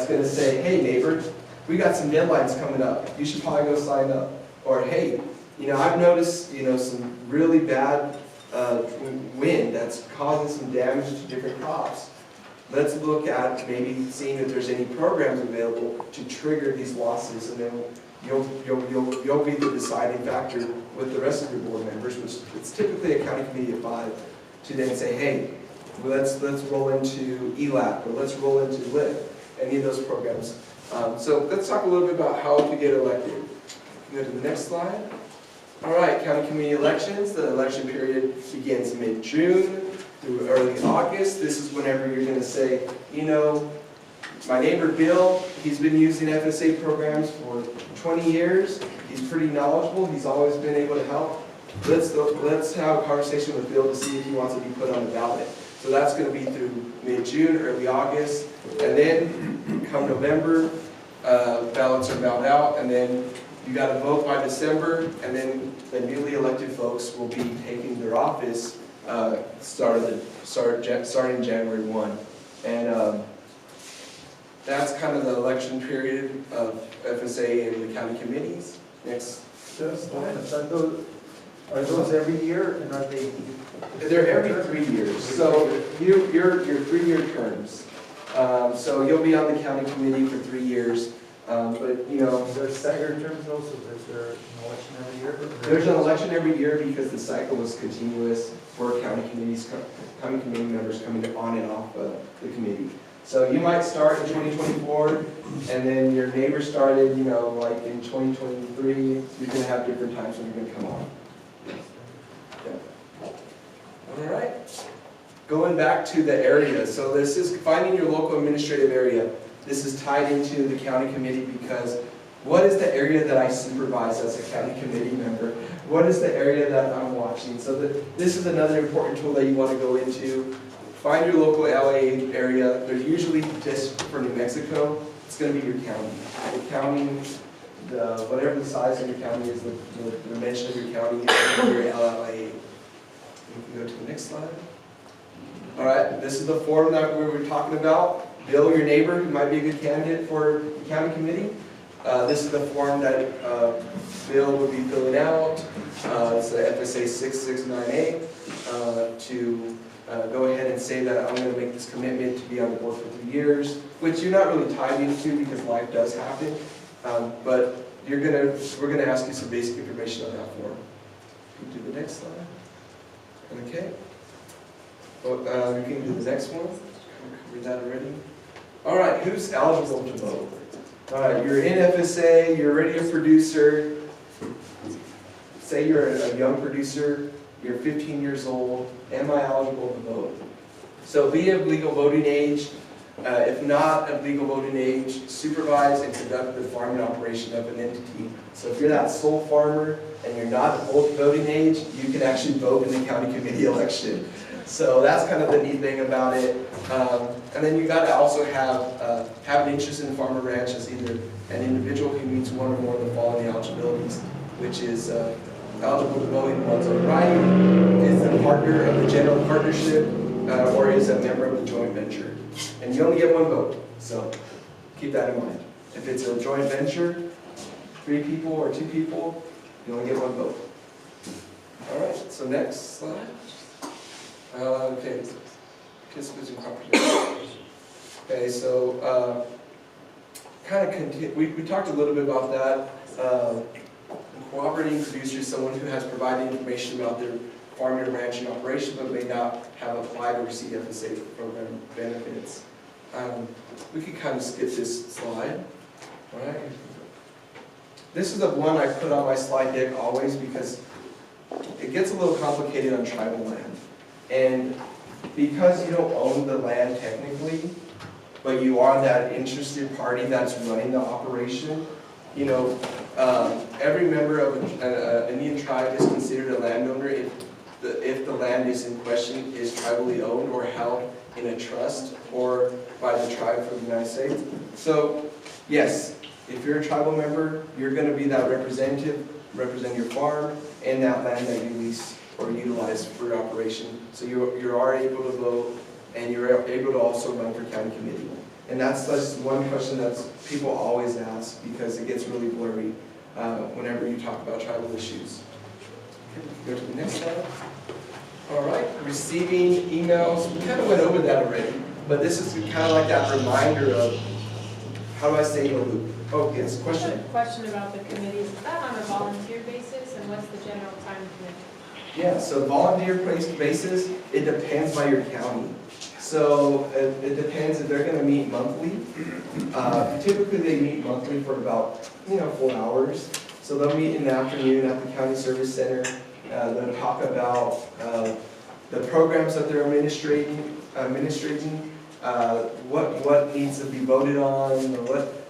going to say, hey neighbor, we got some deadlines coming up. You should probably go sign up. Or hey, you know, I've noticed, you know, some really bad wind that's causing some damage to different crops. Let's look at maybe seeing if there's any programs available to trigger these losses, and then you'll be the deciding factor with the rest of your board members, which it's typically a county committee of 5, to then say, hey, let's roll into ELAP, or let's roll into LIP, any of those programs. So let's talk a little bit about how to get elected. Go to the next slide. All right, county committee elections. The election period begins mid-June through early August. This is whenever you're going to say, you know, my neighbor Bill, he's been using FSA programs for 20 years. He's pretty knowledgeable. He's always been able to help. Let's have a conversation with Bill to see if he wants to be put on the ballot. So that's going to be through mid-June, early August. And then come November, ballots are mailed out, and then you got to vote by December, and then the newly elected folks will be taking their office starting January 1. And that's kind of the election period of FSA and the county committees. Next. Are those every year, and are they? They're every 3 years. So your 3-year terms. So you'll be on the county committee for 3 years. But you know, Is there staggered terms also? Is there an election every year? there's an election every year because the cycle is continuous for county committees, county committee members coming on and off the committee. So you might start in 2024, and then your neighbor started, you know, like in 2023. You're going to have different times when you're going to come on. Yeah. All right. Going back to the area. So this is finding your local administrative area. This is tied into the county committee because what is the area that I supervise as a county committee member? What is the area that I'm watching? So this is another important tool that you want to go into. Find your local LA area. They're usually just for New Mexico. It's going to be your county. The county, whatever the size of your county is, the dimension of your county is your LLA. You can go to the next slide. All right, this is the form that we were talking about. Bill, your neighbor, who might be a good candidate for the county committee. This is the form that Bill would be filling out. It's the FSA 6698 to go ahead and say that I'm going to make this commitment to be on the board for 3 years, which you're not really tied into because life does happen. But we're going to ask you some basic information on that form. Can you do the next slide? Okay. Well, you can do the next one. Read that already. All right, who's eligible to vote? All right, you're in FSA, you're already a producer. Say you're a young producer, you're 15 years old. Am I eligible to vote? So be of legal voting age. If not of legal voting age, supervise and conduct the farming operation of an entity. So if you're that sole farmer and you're not of voting age, you can actually vote in the county committee election. So that's kind of the neat thing about it. And then you got to also have an interest in the farm or ranch as either an individual who meets one or more of the following eligibilities, which is eligible to vote in one's own right, is a partner of the general partnership, or is a member of the joint venture. And you only get one vote, so keep that in mind. If it's a joint venture, 3 people or 2 people, you only get one vote. All right, so next slide. Okay, participants in property. Okay, so we talked a little bit about that. Cooperating producer is someone who has provided information about their farming or ranching operation, but may not have applied or received FSA program benefits. We could kind of skip this slide. All right. This is the one I put on my slide deck always because it gets a little complicated on tribal land. And because you don't own the land technically, but you are that interested party that's running the operation, you know, every member of an Indian tribe is considered a landowner if the land is in question is tribally owned or held in a trust or by the tribe for the United States. So, yes, if you're a tribal member, you're going to be that representative, represent your farm and that land that you lease or utilize for your operation. So you are able to vote and you're able to also run for county committee. And that's just one question that people always ask because it gets really blurry whenever you talk about tribal issues. Okay, go to the next slide. All right, receiving emails. We kind of went over that already, but this is kind of like that reminder of how do I stay in the loop. Oh, yes, question? Question about the committees. Is that on a volunteer basis, and what's the general time commitment? Yeah, so volunteer basis, it depends by your county. So it depends if they're going to meet monthly. Typically they meet monthly for about 4 hours. So they'll meet in the afternoon at the county service center. They'll talk about the programs that they're administrating, what needs to be voted on,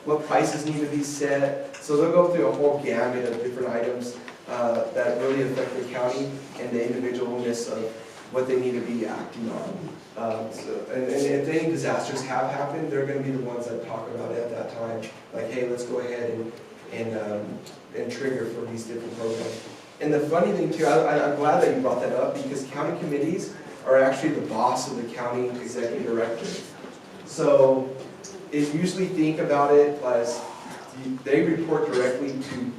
what prices need to be set. So they'll go through a whole gamut of different items that really affect the county and the individualness of what they need to be acting on. And if any disasters have happened, they're going to be the ones that talk about it at that time. Like, hey, let's go ahead and trigger for these different programs. And the funny thing too, I'm glad that you brought that up because county committees are actually the boss of the county executive director. So if you usually think about it as they report directly to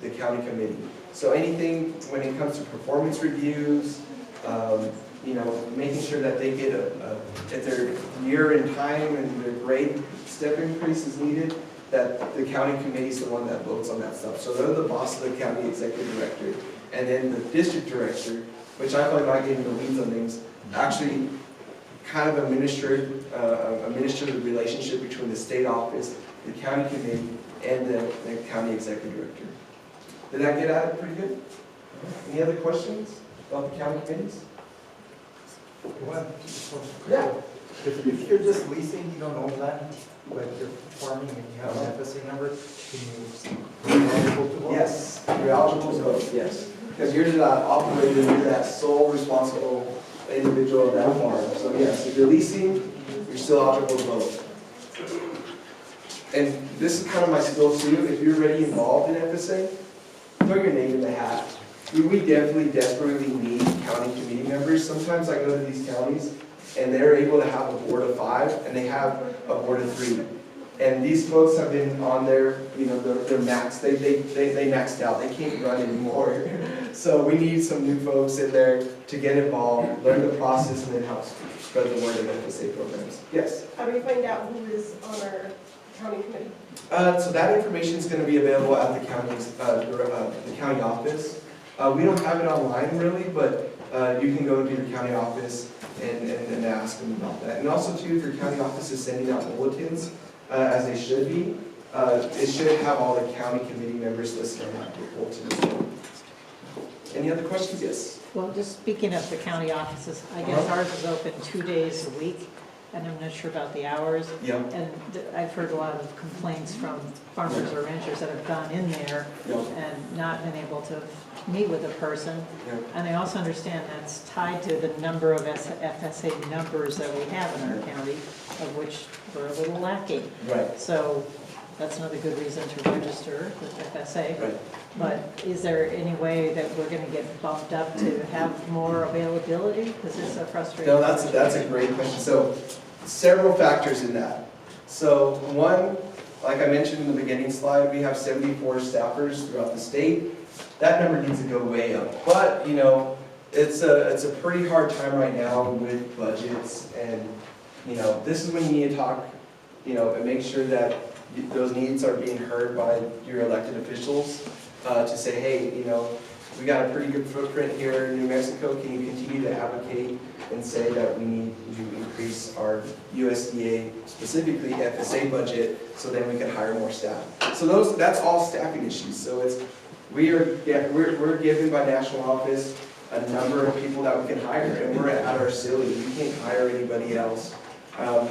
the county committee. So anything when it comes to performance reviews, making sure that they get if their year in time and their grade step increase is needed, that the county committee is the one that votes on that stuff. So they're the boss of the county executive director. And then the district director, which I probably might get into the weeds on things, actually kind of administer the relationship between the state office, the county committee, and the county executive director. Did that get at it pretty good? Any other questions about the county committees? Yeah. If you're just leasing, you don't own land, but you're farming and you have an FSA number, can you be eligible to vote? Yes, you're eligible to vote, yes. Because you're that operator, you're that sole responsible individual of that farm. So yes, if you're leasing, you're still eligible to vote. And this is kind of my skill too. If you're already involved in FSA, throw your name in the hat. We definitely desperately need county committee members. Sometimes I go to these counties and they're able to have a board of 5 and they have a board of 3. And these folks have been on their, you know, their max, they maxed out, they can't run anymore. So we need some new folks in there to get involved, learn the process, and then help spread the word of FSA programs. Yes? How do we find out who is on our county committee? So that information is going to be available at the county office. We don't have it online really, but you can go to your county office and ask them about that. And also too, if your county office is sending out bulletins, as they should be, it should have all the county committee members listed on that bulletin. Any other questions? Yes? Well, just speaking of the county offices, I guess ours is open 2 days a week, and I'm not sure about the hours. Yeah. And I've heard a lot of complaints from farmers or ranchers that have gone in there Yeah. and not been able to meet with a person. Yeah. And I also understand that's tied to the number of FSA numbers that we have in our county, of which we're a little lacking. Right. So that's another good reason to register with FSA. Right. But is there any way that we're going to get bumped up to have more availability? Because it's so frustrating. No, that's a great question. So several factors in that. So one, like I mentioned in the beginning slide, we have 74 staffers throughout the state. That number needs to go way up. But, you know, it's a pretty hard time right now with budgets, and, you know, this is when you need to talk, you know, and make sure that those needs are being heard by your elected officials, to say, hey, you know, we got a pretty good footprint here in New Mexico. Can you continue to advocate and say that we need to increase our USDA, specifically FSA budget, so then we can hire more staff? So that's all staffing issues. So we're given by national office a number of people that we can hire, and we're at our ceiling. We can't hire anybody else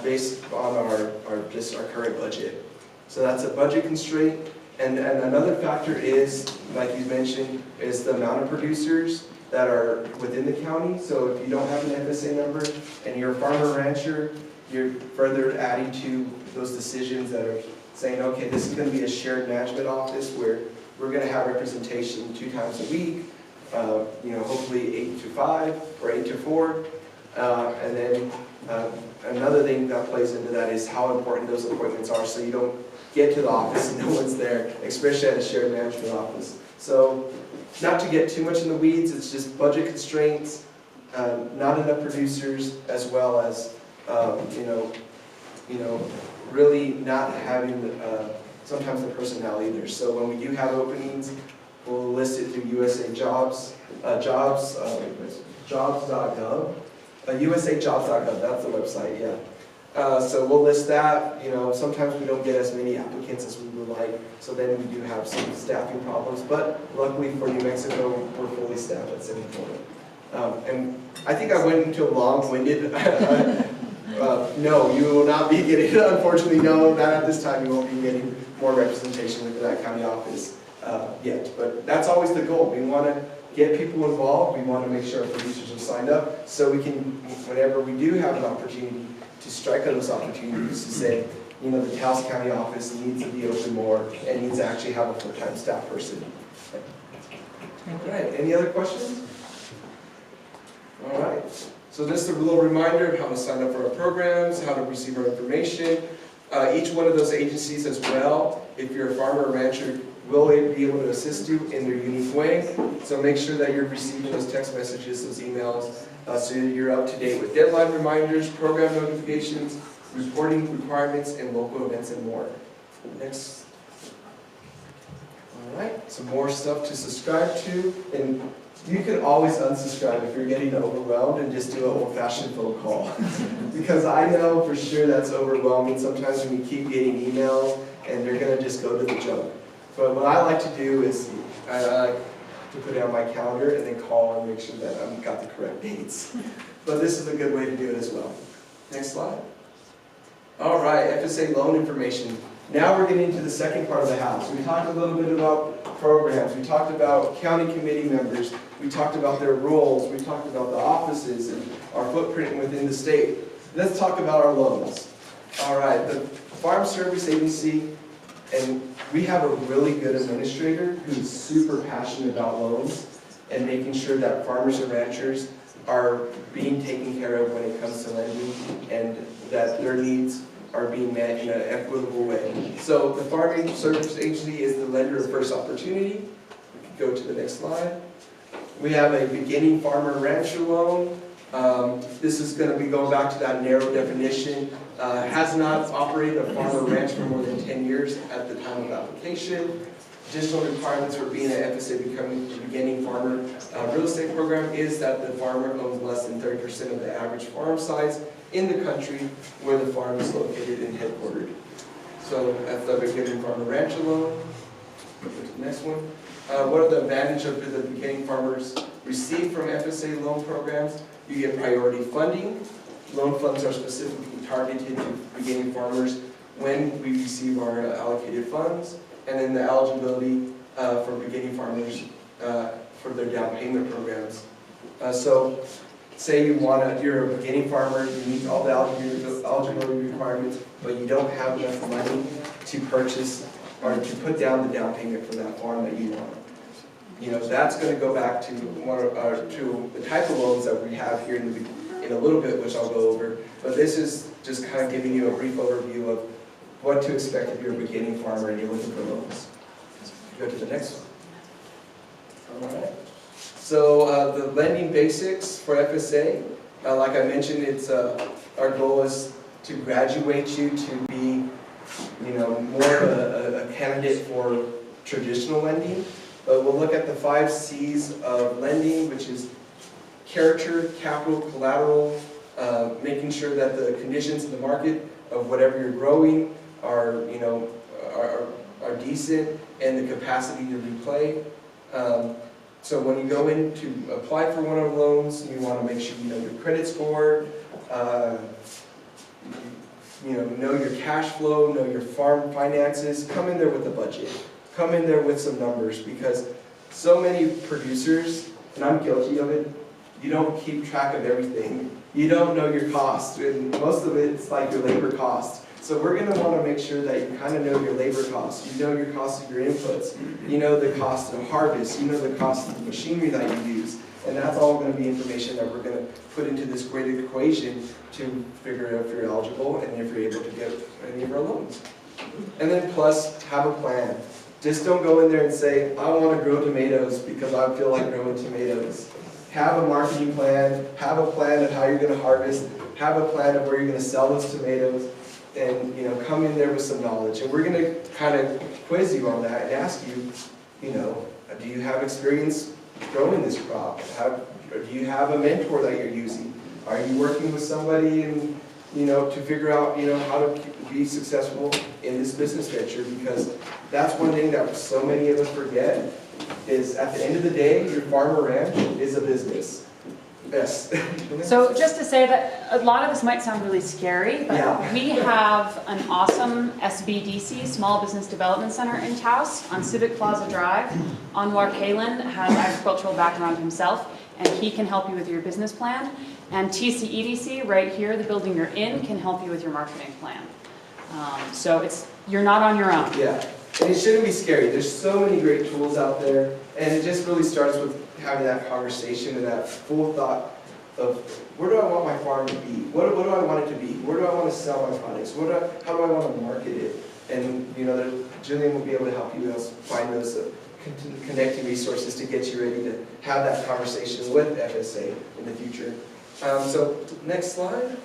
based on our current budget. So that's a budget constraint. And another factor is, like you mentioned, is the amount of producers that are within the county. So if you don't have an FSA number and you're a farmer rancher, you're further adding to those decisions that are saying, okay, this is going to be a shared management office where we're going to have representation 2 times a week, you know, hopefully 8 to 5 or 8 to 4. And then another thing that plays into that is how important those appointments are, so you don't get to the office and no one's there, especially at a shared management office. So not to get too much in the weeds, it's just budget constraints, not enough producers, as well as you know, really not having sometimes the personnel either. So when we do have openings, we'll list it through USA Jobs, jobs.gov, usajobs.gov, that's the website, yeah. So we'll list that. You know, sometimes we don't get as many applicants as we would like, so then we do have some staffing problems, but luckily for New Mexico, we're fully staffed at 74. And I think I went into a long-winded, no, you will not be getting, unfortunately, no, not at this time, you won't be getting more representation with that county office yet, but that's always the goal. We want to get people involved, we want to make sure our producers are signed up, so we can, whenever we do have an opportunity, to strike on those opportunities to say, you know, the Taos County office needs to be open more and needs to actually have a full-time staff person. All right, any other questions? All right, so just a little reminder of how to sign up for our programs, how to receive our information. Each one of those agencies as well, if you're a farmer or rancher, will be able to assist you in their unique way. So make sure that you're receiving those text messages, those emails, so you're up to date with deadline reminders, program notifications, reporting requirements, and local events and more. Next. All right, some more stuff to subscribe to, and you can always unsubscribe if you're getting overwhelmed and just do an old-fashioned phone call. Because I know for sure that's overwhelming sometimes when you keep getting emails and they're gonna just go to the junk. But what I like to do is I like to put it on my calendar and then call and make sure that I've got the correct dates. But this is a good way to do it as well. Next slide. All right, FSA loan information. Now we're getting into the second part of the house. We talked a little bit about programs. We talked about county committee members. We talked about their roles. We talked about the offices and our footprint within the state. Let's talk about our loans. All right, the Farm Service Agency, and we have a really good administrator who's super passionate about loans and making sure that farmers and ranchers are being taken care of when it comes to lending, and that their needs are being met in an equitable way. So the Farming Service Agency is the lender of first opportunity. We can go to the next slide. We have a beginning farmer rancher loan. This is going to be going back to that narrow definition. Has not operated a farm or ranch for more than 10 years at the time of application. Additional requirements for being an FSA becoming a beginning farmer real estate program is that the farmer owns less than 30% of the average farm size in the country where the farm is located and headquartered. So that's the beginning farmer rancher loan. Go to the next one. What are the advantages of the beginning farmers receive from FSA loan programs? You get priority funding. Loan funds are specifically targeted to beginning farmers when we receive our allocated funds. And then the eligibility for beginning farmers for their down payment programs. So say you're a beginning farmer, you meet all the eligibility requirements, but you don't have enough money to purchase or to put down the down payment for that farm that you want. You know, that's going to go back to to the type of loans that we have here in a little bit, which I'll go over. But this is just kind of giving you a brief overview of what to expect if you're a beginning farmer and you're looking for loans. Go to the next one. All right. So the lending basics for FSA, like I mentioned, it's our goal is to graduate you to be, you know, more of a candidate for traditional lending. But we'll look at the 5 C's of lending, which is character, capital, collateral, making sure that the conditions in the market of whatever you're growing are, you know, are decent, and the capacity to repay. So when you go in to apply for one of the loans, you want to make sure you know your credit score, you know your cash flow, know your farm finances. Come in there with a budget. Come in there with some numbers, because so many producers, and I'm guilty of it, you don't keep track of everything. You don't know your cost, and most of it's like your labor cost. So we're going to want to make sure that you kind of know your labor costs. You know your cost of your inputs. You know the cost of harvest. You know the cost of the machinery that you use. And that's all going to be information that we're going to put into this great equation to figure out if you're eligible and if you're able to get any of our loans. And then plus, have a plan. Just don't go in there and say, I want to grow tomatoes because I feel like growing tomatoes. Have a marketing plan. Have a plan of how you're going to harvest. Have a plan of where you're going to sell those tomatoes. And, you know, come in there with some knowledge. And we're going to kind of quiz you on that and ask you, you know, do you have experience growing this crop? Do you have a mentor that you're using? Are you working with somebody and, you know, to figure out, you know, how to be successful in this business venture? Because that's one thing that so many of us forget is at the end of the day, your farm or ranch is a business. Yes. So just to say that a lot of this might sound really scary, but Yeah. we have an awesome SBDC, Small Business Development Center in Taos on Civic Plaza Drive. Anwar Kalin has agricultural background himself, and he can help you with your business plan. And TCEDC, right here, the building you're in, can help you with your marketing plan. So you're not on your own. Yeah, and it shouldn't be scary. There's so many great tools out there, and it just really starts with having that conversation and that full thought of where do I want my farm to be? What do I want it to be? Where do I want to sell my products? How do I want to market it? And you know, Jillian will be able to help you find those connecting resources to get you ready to have that conversation with FSA in the future. So next slide.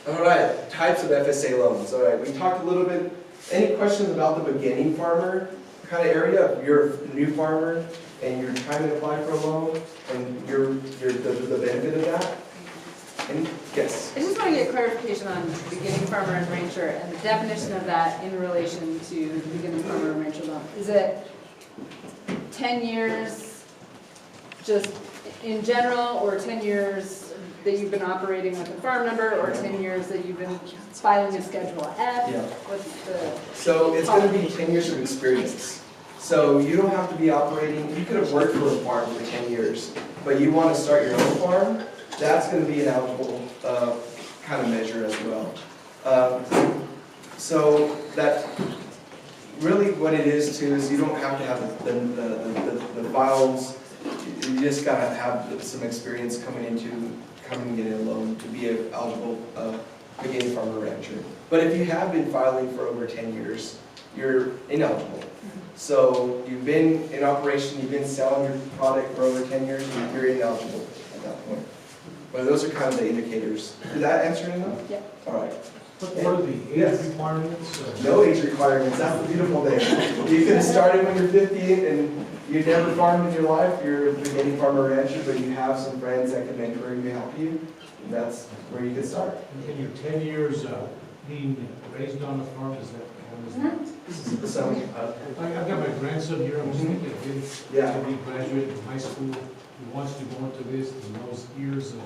All right, types of FSA loans. All right, we talked a little bit. Any questions about the beginning farmer kind of area? If you're a new farmer and you're trying to apply for a loan, and you're the benefit of that? And yes? I just want to get clarification on beginning farmer and rancher and the definition of that in relation to the beginning farmer and rancher loan. Is it 10 years just in general, or 10 years that you've been operating with a farm number, or 10 years that you've been filing a Schedule F? Yeah. What's the... So it's going to be 10 years of experience. So you don't have to be operating, you could have worked for a farm for 10 years, but you want to start your own farm, that's going to be an eligible kind of measure as well. So that really what it is too is you don't have to have the files, you just got to have some experience coming and getting a loan to be eligible beginning farmer rancher. But if you have been filing for over 10 years, you're ineligible. So you've been in operation, you've been selling your product for over 10 years, and you're ineligible at that point. But those are kind of the indicators. Did that answer enough? Yeah. All right. What are the age requirements? No age requirements, that's the beautiful thing. You could have started when you're 50 and you never farmed in your life, you're a beginning farmer rancher, but you have some friends that can mentor you, help you, and that's where you could start. And your 10 years being raised on a farm, is that count as that? So, I've got my grandson here, I was thinking of him yeah. to be graduating from high school, he wants to go into this, and those years of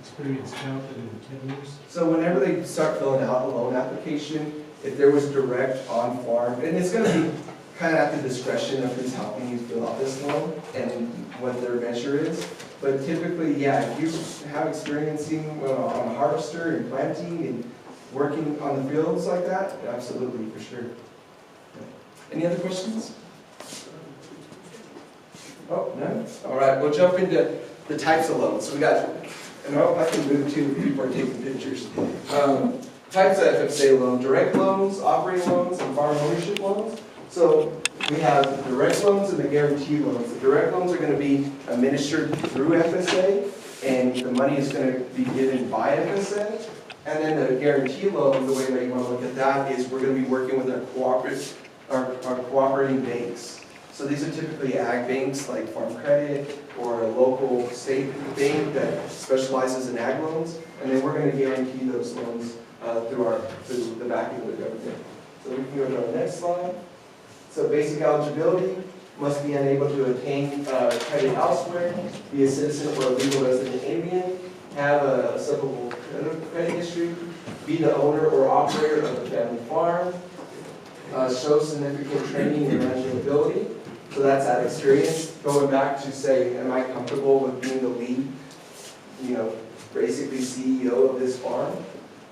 experience counted in 10 years? So whenever they start filling out the loan application, if there was direct on farm, and it's gonna be kind of at the discretion of who's helping you fill out this loan and what their venture is. But typically, yeah, if you have experiencing on a harvester and planting and working on the fields like that, absolutely, for sure. Any other questions? Oh, none? All right, we'll jump into the types of loans. So we got, and I can move to if people are taking pictures. Types of FSA loan, direct loans, operating loans, and farm ownership loans. So we have the direct loans and the guarantee loans. The direct loans are going to be administered through FSA, and the money is going to be given by FSA. And then the guarantee loan, the way that you want to look at that is we're going to be working with our cooperating banks. So these are typically ag banks like Farm Credit or a local state bank that specializes in ag loans, and then we're going to guarantee those loans through the backing of the government. So we can go to our next slide. So basic eligibility, must be unable to obtain credit elsewhere, be a citizen or a legal resident alien, have a acceptable credit history, be the owner or operator of a family farm, show significant training and management ability. So that's that experience. Going back to say, am I comfortable with being the lead, basically CEO of this farm?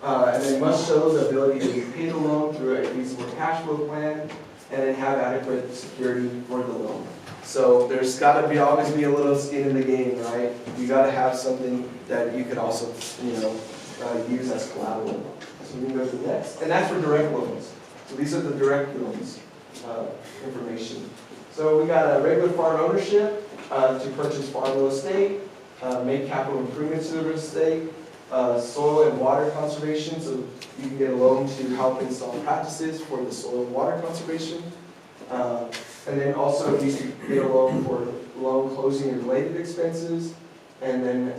And then must show the ability to repay the loan through a reasonable cash flow plan, and then have adequate security for the loan. So there's got to always be a little skin in the game, right? You got to have something that you could also, use as collateral. So we can go to the next, and that's for direct loans. So these are the direct loans information. So we got a regular farm ownership to purchase farm real estate, make capital improvements to the real estate, soil and water conservation, so you can get a loan to help install practices for the soil and water conservation. And then also you can get a loan for loan closing and related expenses. And then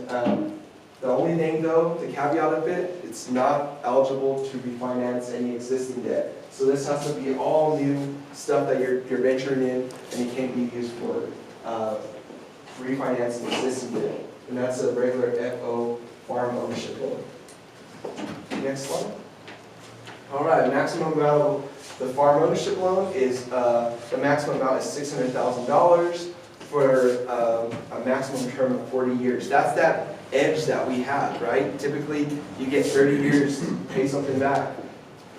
the only thing though, the caveat of it, it's not eligible to refinance any existing debt. So this has to be all new stuff that you're venturing in, and it can't be used for refinancing existing debt. And that's a regular FO farm ownership loan. Next slide. All right, maximum amount of the farm ownership loan is, the maximum amount is $600,000 for a maximum term of 40 years. That's that edge that we have, right? Typically, you get 30 years to pay something back.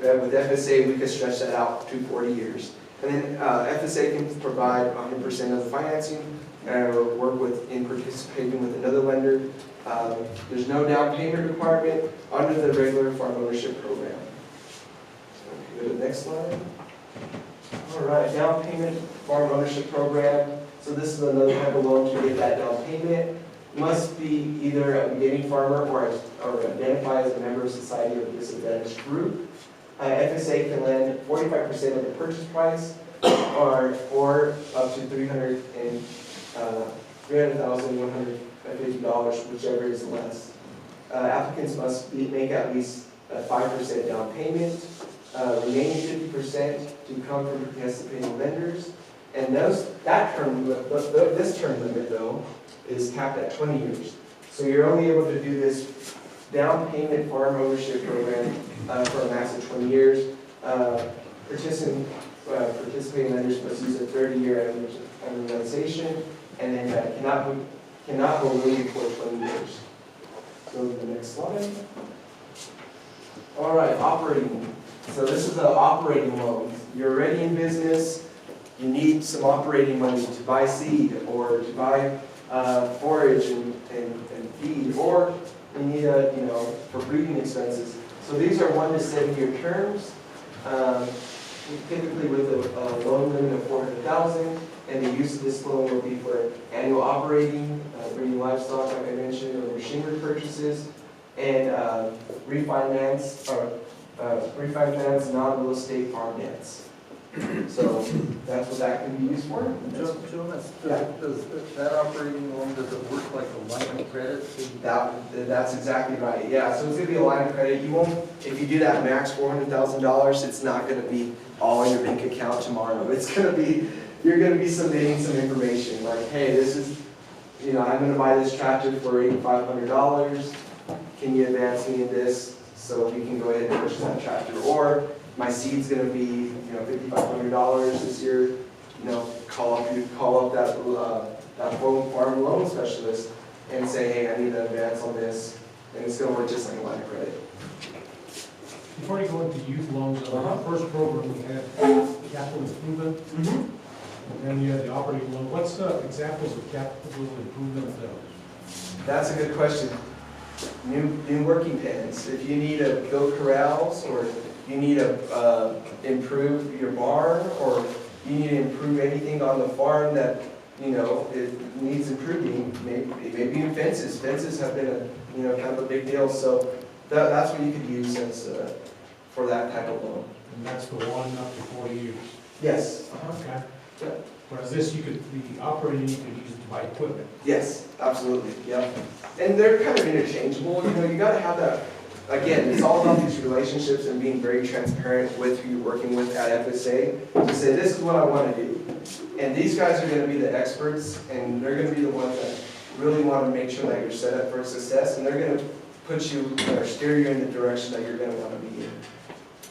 With FSA, we could stretch that out to 40 years. And then FSA can provide 100% of the financing or work in participating with another lender. There's no down payment requirement under the regular farm ownership program. So go to the next slide. All right, down payment farm ownership program. So this is another type of loan to get that down payment. Must be either a beginning farmer or identify as a member of society of a disadvantaged group. FSA can lend 45% of the purchase price or up to $300,150, whichever is less. Applicants must make at least a 5% down payment, remaining 50% to come from participating lenders. And this term limit though is capped at 20 years. So you're only able to do this down payment farm ownership program for a max of 20 years. Participating lenders must use a 30-year amortization, and then cannot balloon for 20 years. Go to the next slide. All right, operating. So this is an operating loan. You're already in business. You need some operating money to buy seed or to buy forage and feed, or you need for breeding expenses. So So these are 1 to 7 year terms, typically with a loan limit of 400,000, and the use of this loan will be for annual operating, breeding livestock, like I mentioned, or machinery purchases, and refinance non-real estate farm debts. So that's what that can be used for. Jonas, Yeah. does that operating loan, does it work like a line of credit? That's exactly right, yeah, so it's gonna be a line of credit, you won't, if you do that max $400,000, it's not gonna be all in your bank account tomorrow, it's gonna be, you're gonna be submitting some information, like, hey, this is, you know, I'm gonna buy this tractor for $8,500, can you advance me in this, so we can go ahead and purchase that tractor, or my seed's gonna be, you know, $5,500 this year, you know, call up that farm loan specialist and say, hey, I need an advance on this, and it's gonna work just like a line of credit. Before you go into youth loans, on our first program, we had capital improvement, and then you had the operating loan. What's examples of capital improvement? That's a good question. New working pens. If you need to build corrals, or you need to improve your barn, or you need to improve anything on the farm that, you know, it needs improving, maybe even fences. Fences have been a, you know, kind of a big deal, so that's what you could use as for that type of loan. And that's the one up to 40 years. Yes. Okay. Yeah. Whereas this, the operating, you could use to buy equipment. Yes, absolutely, yeah. And they're kind of interchangeable, you know, you gotta have that, again, it's all about these relationships and being very transparent with who you're working with at FSA to say, this is what I wanna do. And these guys are gonna be the experts, and they're gonna be the ones that really wanna make sure that you're set up for success, and they're gonna put you, or steer you in the direction that you're gonna wanna be in.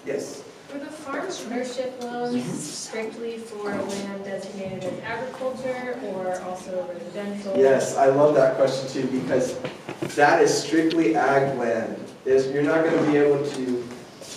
Yes? Were the farm ownership loans strictly for land designated as agriculture or also residential? Yes, I love that question too, because that is strictly ag land. You're not going to be able to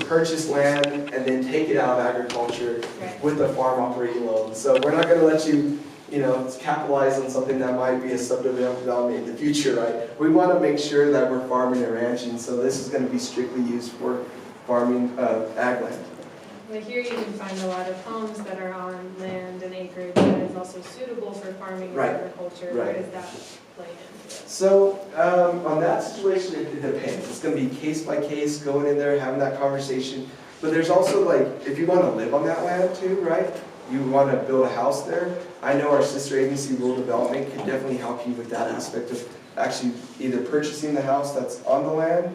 purchase land and then take it out of agriculture with a farm operating loan. So we're not going to let you, you know, capitalize on something that might be a subdevelopment in the future, right? We want to make sure that we're farming and ranching, so this is going to be strictly used for farming ag land. Well, here you can find a lot of homes that are on land and acreage that is also suitable for farming and agriculture. Where does that play into it? So on that situation, it depends. It's going to be case by case, going in there, having that conversation. But there's also, like, if you want to live on that land too, right? You want to build a house there. I know our sister agency, Rural Development, can definitely help you with that aspect of actually either purchasing the house that's on the land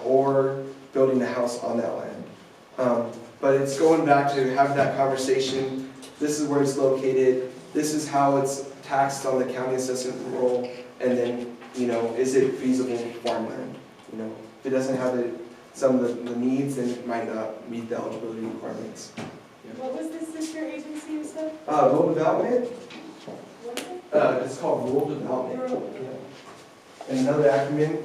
or building a house on that land. But it's going back to having that conversation. This is where it's located. This is how it's taxed on the county assessment roll. And then, you know, is it feasible farmland? You know, if it doesn't have some of the needs, then it might not meet the eligibility requirements. Yeah. What was this sister agency you said? Rural Development. What is it? It's called Rural Development. Rural. Yeah. And another acronym,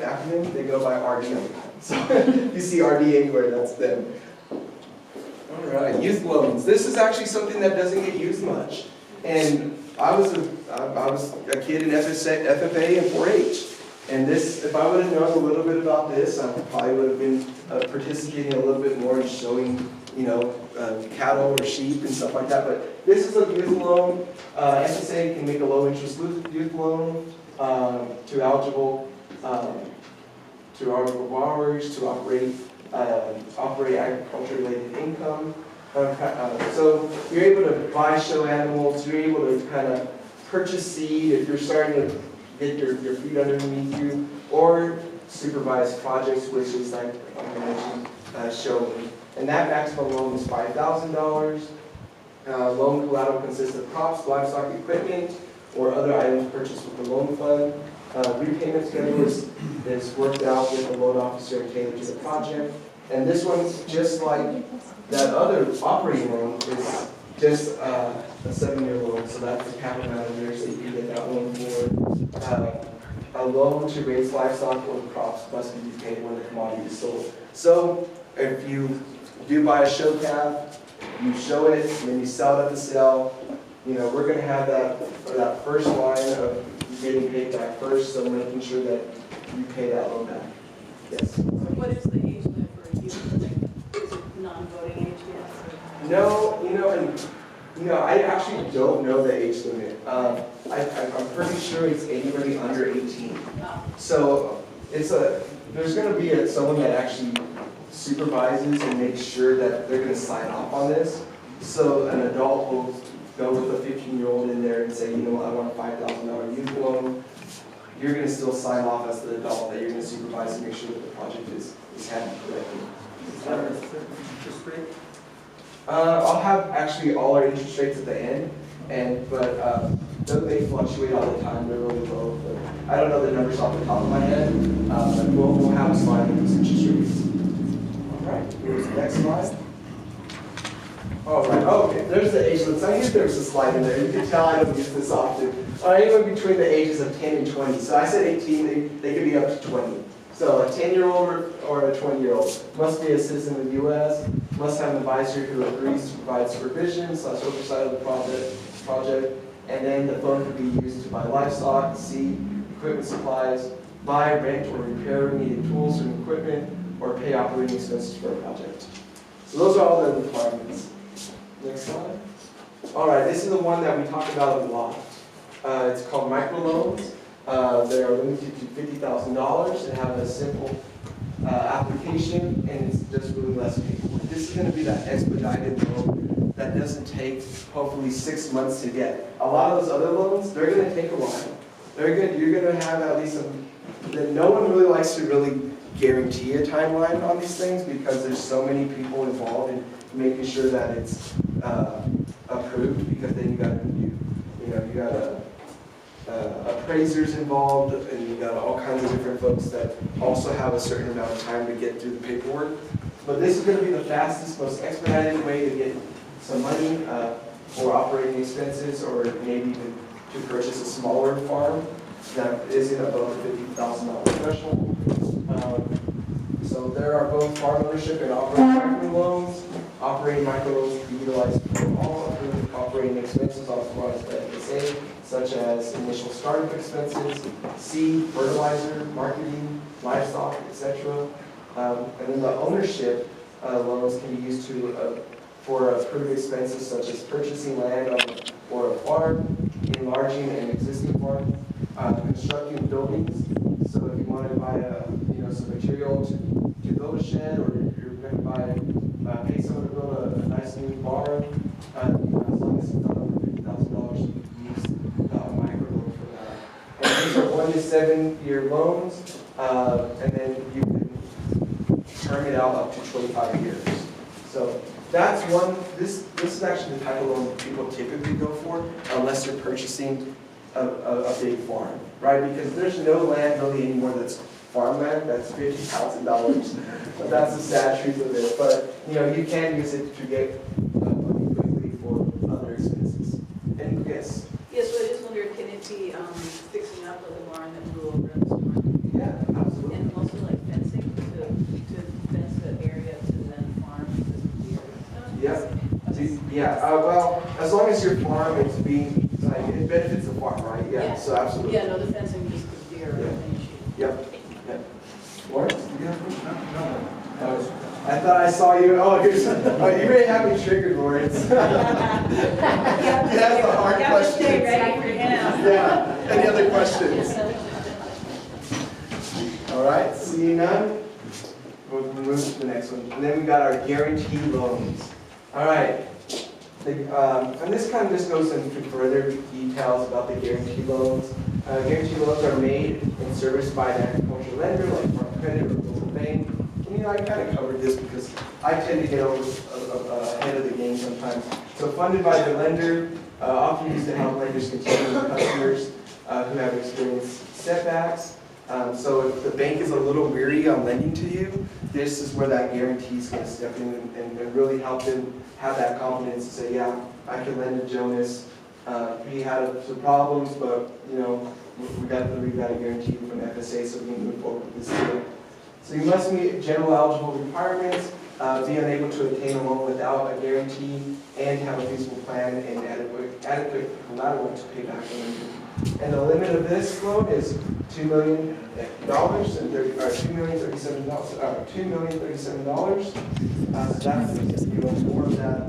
they go by RD. So if you see RD anywhere, that's them. All right, youth loans. This is actually something that doesn't get used much. And I was a kid in FFA and 4-H. And this, if I would have known a little bit about this, I probably would have been participating a little bit more in showing, you know, cattle or sheep and stuff like that. But this is a youth loan. FSA can make a low interest youth loan to eligible borrowers to operate agriculture-related income. So you're able to buy show animals, you're able to kind of purchase seed if you're starting to get your feet underneath you, or supervise projects, which is like I mentioned, showing. And that maximum loan is $5,000. Loan collateral consists of crops, livestock, equipment, or other items purchased with the loan fund. Repayment schedule is worked out with the loan officer and tailored to the project. And this one's just like that other operating loan, is just a 7-year loan, so that's the capital manager, so you can get that loan for a loan to raise livestock or crops must be paid when the commodity is sold. So if you do buy a show calf, you show it, and then you sell it at the sale, you know, we're going to have that first line of getting paid back first, so making sure that you pay that loan back. Yes? So what is the age limit No, I actually don't know the age limit. I'm pretty sure it's anybody under 18. So there's going to be someone that actually supervises and makes sure that they're going to sign off on this. So an adult will go with a 15-year-old in there and say, I want a $5,000 youth loan. You're going to still sign off as the adult that you're going to supervise and make sure that the project is handled correctly. Is there a certain interest rate? I'll have actually all our interest rates at the end, but they fluctuate all the time. They're really low. But I don't know the numbers off the top of my head. But we'll have a slide with those interest rates. All right. Here's the next slide. All right. Oh, okay. There's the age limit. I knew there was a slide in there. You can tell I don't use this often. Anywhere between the ages of 10 and 20. So I said 18. They could be up to 20. So a 10-year-old or a 20-year-old must be a citizen of the U.S., must have an advisor who agrees to provide supervision / oversight of the project, and then the fund could be used to buy livestock, seed, equipment supplies, buy, rent, or repair needed tools and equipment, or pay operating expenses for a project. So those are all the requirements. Next slide. All right, this is the one that we talk about a lot. It's called microloans. They are limited to $50,000 and have a simple application, and it's just really less paperwork. This is going to be that expedited loan that doesn't take hopefully 6 months to get. A lot of those other loans, they're going to take a while. You're going to have at least no one really likes to really guarantee a timeline on these things because there's so many people involved in making sure that it's approved, because then you got appraisers involved, and you got all kinds of different folks that also have a certain amount of time to get through the paperwork. But this is going to be the fastest, most expedited way to get some money for operating expenses, or maybe even to purchase a smaller farm that isn't above the $50,000 threshold. So there are both farm ownership and operating microloans. Operating microloans can be utilized for all approved operating expenses authorized by FSA, such as initial startup expenses, seed, fertilizer, marketing, livestock, etc. And then the ownership loans can be used for approved expenses such as purchasing land or a farm, enlarging an existing farm, constructing buildings. So if you want to buy some material to build a shed, or you're going to pay someone to build a nice new barn, as long as it's not over $50,000, you can use microloan for that. And these are 1 to 7 year loans, and then you can term it out up to 25 years. So that's one. This is actually the type of loan that people typically go for, unless they're purchasing a big farm, right? Because there's no land really anymore that's farmland that's $50,000. But that's the sad truth of it. But you can use it to get money quickly for other expenses. And yes. Yes, so I just wondered, can it be fixing up like a barn that blew over in the storm? Yeah, absolutely. And also like fencing to fence the area to then farm the deer and stuff? Yeah. Well, as long as your farm is being it benefits the farm, right? Yeah. So absolutely. Yeah, no, the fencing just because deer are an issue. Yep. Lawrence, do you have a question? No. I thought I saw you. Oh, you really have me triggered, Lawrence. That's a hard question. Stay ready for him. Yeah. Any other questions? All right. Seeing none, we'll move to the next one. And then we got our guarantee loans. All right. And this kind of just goes into further details about the guarantee loans. Guarantee loans are made and serviced by an agricultural lender like Farm Credit or Global Bank. And I kind of covered this because I tend to get ahead of the game sometimes. So funded by the lender, often used to help lenders continue with customers who have experienced setbacks. So if the bank is a little weary on lending to you, this is where that guarantee is going to step in and really help them have that confidence to say, yeah, I can lend to Jonas. He had some problems, but we got a guarantee from FSA, so we can move forward with this deal. So you must meet general eligible requirements, be unable to obtain a loan without a guarantee, and have a feasible plan and adequate collateral to pay back the lender. And the limit of this loan is $2 million and $2,037,000. So that's more of that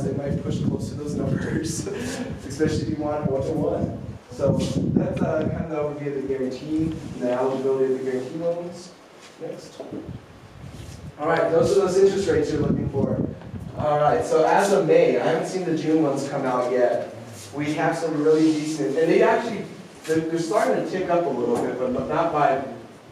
sometimes they might push close to those numbers, especially if you want one-to-one. So that's kind of the overview of the guarantee, and the eligibility of the guarantee loans. Next. All right, those are those interest rates you're looking for. All right, so as of May, I haven't seen the June ones come out yet. We have some really decent, and they're starting to tick up a little bit, but not by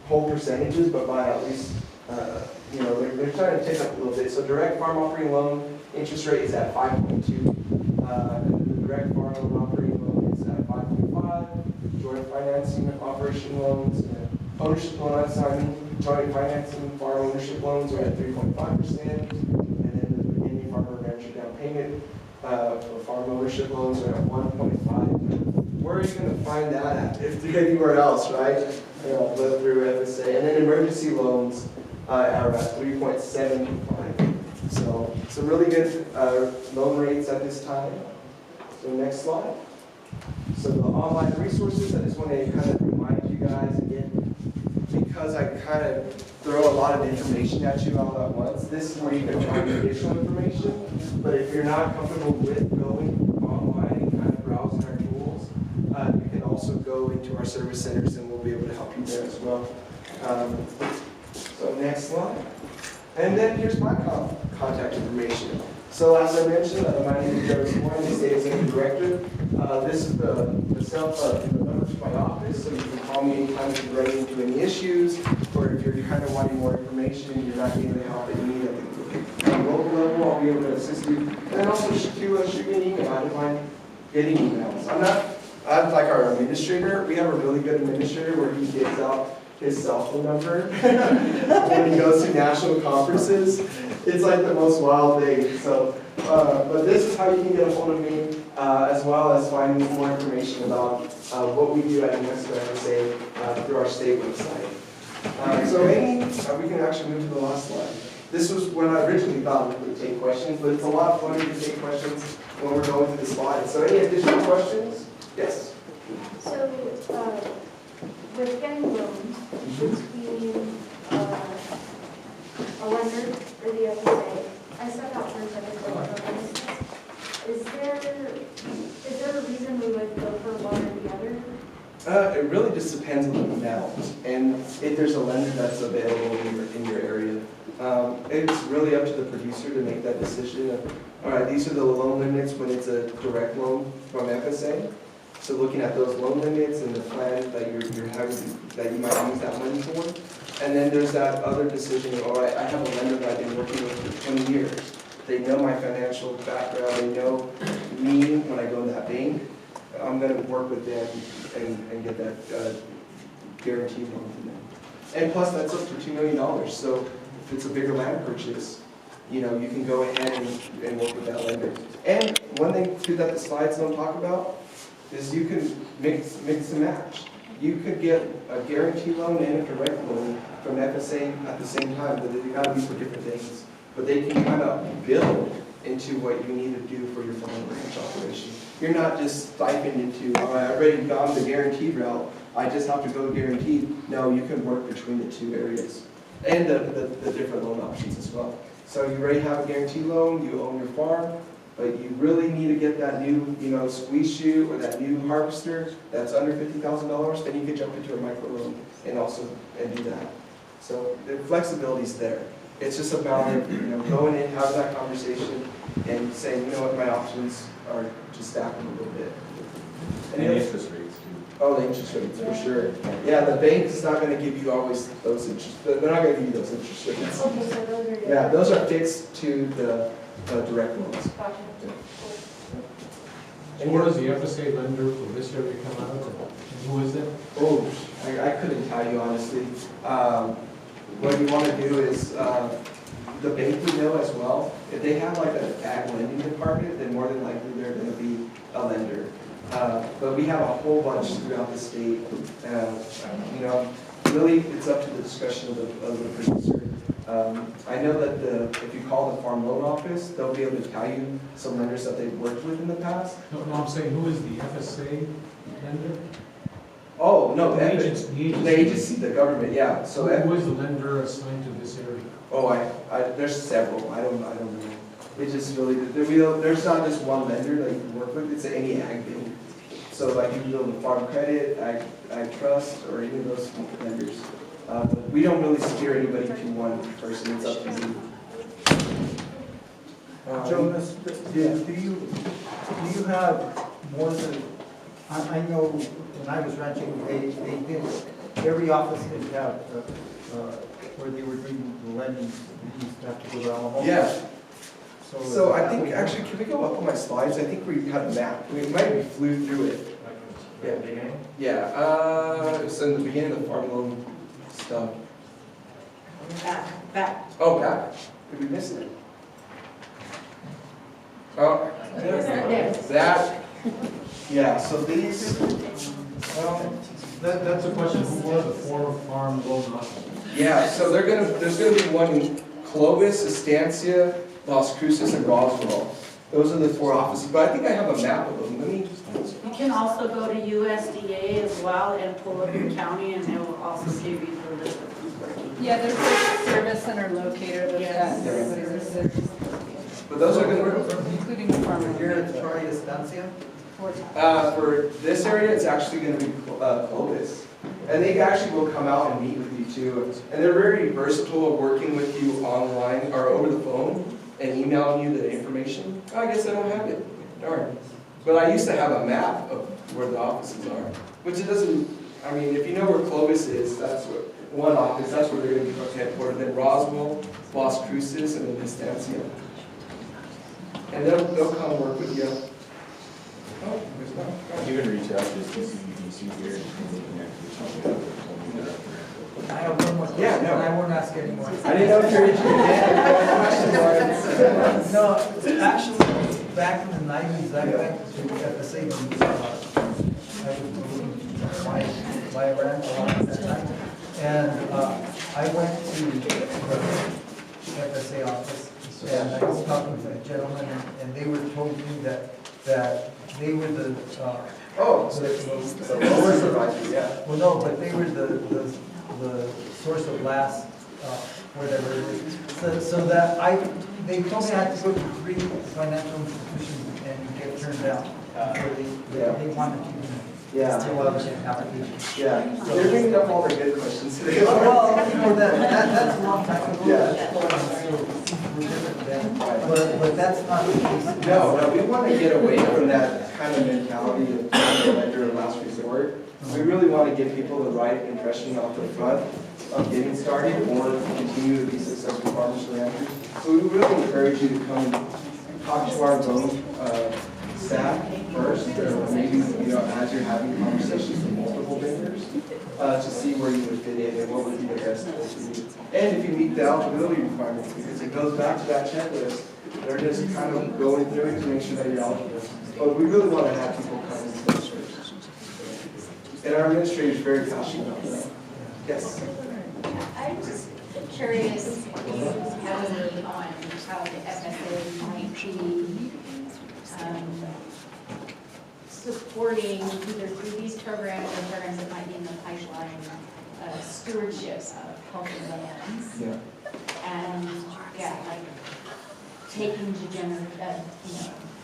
whole percentages, but by at least, they're starting to tick up a little bit. So direct farm operating loan interest rate is at 5.2. And the direct farm operating loan is at 5.5. Joint financing operation loans, and ownership loans, joint financing farm ownership loans are at 3.5%. And then the beginning farmer rancher down payment for farm ownership loans are at 1.5. Where are you going to find that at? If anywhere else, right? Live through FSA. And then emergency loans are at 3.75. So some really good loan rates at this time. So next slide. So the online resources, I just want to kind of remind you guys again, because I kind of throw a lot of information at you all at once. This is where you can find additional information. But if you're not comfortable with going online and kind of browsing our tools, you can also go into our service centers and we'll be able to help you there as well. So next slide. And then here's my contact information. So as I mentioned, my name is Jonas Moya, I'm the State Executive Director. This is the number to my office, so you can call me anytime if you're running into any issues, or if you're kind of wanting more information, you're not getting the help that you need at the local level, I'll be able to assist you. And also shoot me an email. I don't mind getting emails. I'm like our administrator. We have a really good administrator where he gives out his cell phone number when he goes to national conferences. It's like the most wild thing. So, but this is how you can get a hold of me, as well as finding more information about what we do at Alianza through our state website. So we can actually move to the last slide. This was when I originally thought we would take questions, but it's a lot funner to take questions when we're going through the slides. So any additional questions? Yes? So, with getting loans between a lender or the FSA, I set out for for instance. Is there a reason we would go for one or the other? It really just depends on the amount and if there's a lender that's available in your area. It's really up to the producer to make that decision. All right, these are the loan limits when it's a direct loan from FSA. So looking at those loan limits and the plan that you're having, that you might use that money for. And then there's that other decision, all right, I have a lender that I've been working with for 20 years. They know my financial background, they know me when I go to that bank. I'm gonna work with them and get that guarantee loan from them. And plus that's up to $2 million. So if it's a bigger land purchase, you can go ahead and work with that lender. And one thing too that the slides don't talk about is you can mix and match. You could get a guarantee loan and a direct loan from FSA at the same time, but they gotta be for different things. But they can kind of build into what you need to do for your farm ranch operation. You're not just stipend into, all right, I've already gone the guaranteed route, I just have to go guaranteed. No, you can work between the two areas and the different loan options as well. So you already have a guarantee loan, you own your farm, but you really need to get that new, squeeze chute or that new harvester that's under $50,000, then you can jump into a micro loan and do that. So the flexibility is there. It's just about going in, having that conversation, and saying, you know what, my options are just stacking a little bit. And the interest rates too. Oh, the interest rates, for sure. Yeah, the bank is not going to give you always those interest. They're not going to give you those interest rates. Okay, so those are. Yeah, those are fixed to the direct loans. Gotcha. And where does the FSA lender for this area come out of? And who is that? Oh, I couldn't tell you honestly. What you want to do is, the bank would know as well. If they have like an ag lending department, then more than likely they're going to be a lender. But we have a whole bunch throughout the state. Really it's up to the discretion of the producer. I know that if you call the farm loan office, they'll be able to tell you some lenders that they've worked with in the past. No, I'm saying, who is the FSA lender? Oh, no, The agency. the agency, the government, yeah. So who is the lender assigned to this area? oh, there's several. I don't know. It just really, there's not just one lender that you can work with, it's any ag bank. So like you can build a farm credit, ag trust, or any of those lenders. But we don't really steer anybody to one person, it's up to you. Jonas, do you have more than, I know when I was ranching, they did, every office did have, where they were doing the lending, you used to have to go to Alamo. Yeah. So I think, actually, can we go up on my slides? I think we have a map. We might have flew through it. Yeah, beginning? Yeah, it's in the beginning of the farm loan stuff. Back. Oh, back. Did we miss it? Oh, that, yeah, so these, That's a question, who are the four farm loan officers? yeah, so there's gonna be one in Clovis, Estancia, Las Cruces, and Roswell. Those are the 4 offices, but I think I have a map of them. Let me, You can also go to USDA as well and pull up your county, and they will also give you the list of who's working. Yeah, there's a service center locator that's got Yes. everybody's service, but those are gonna, including the farmer. Here at the Troy Estancia? for this area, it's actually gonna be Clovis. And they actually will come out and meet with you too. And they're very versatile of working with you online or over the phone and emailing you the information. I guess I don't have it, darn. But I used to have a map of where the offices are, which it doesn't, I mean, if you know where Clovis is, that's what, one office, that's where they're gonna be headquartered. Then Roswell, Las Cruces, and then Estancia. And they'll come work with you. Oh, there's not. You can reach out to TCEDC here and they can actually I have one more question, Yeah, no. and I won't ask anymore. I didn't know if you're interested in No, actually, back in the 90s, I went to FSA meetings. I was looking my ranch a lot at that time. And I went to the FSA office, and I was talking with a gentleman, and they were told me that they were the, the lower supervisor, yeah. well, no, but they were the source of last, whatever it is. So that they told me I had to go to 3 financial institutions and get turned down. Before they wanted to, still have an application. Yeah, so they're bringing up all the good questions today. Well, you know, that's a long time ago. Yeah. So we're different then. But that's not the case. No, we want to get away from that kind of mentality of being a lender of last resort. We really want to give people the right impression off the front of getting started or continue to be successful farmers and ranchers. So we really encourage you to come talk to our loan staff first, or maybe as you're having conversations with multiple vendors to see where you would fit in and what would be the best fit for you. And if you meet the eligibility requirements, because it goes back to that checklist, they're just kind of going through it to make sure that you're eligible. But we really want to have people come and stay first. And our administrator is very passionate about that. Yes? I'm just curious heavily on how the FSA might be supporting either through these programs or programs that might be in the pipeline, stewardship of healthy lands. Yeah. And, like taking degenerate,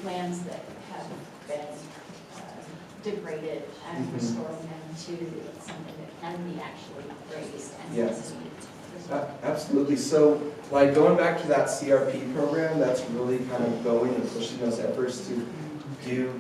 lands that have been degraded and restoring them to something that can be actually raised and Yes. used. Absolutely. So, like going back to that CRP program, that's really kind of going and pushing those efforts to do.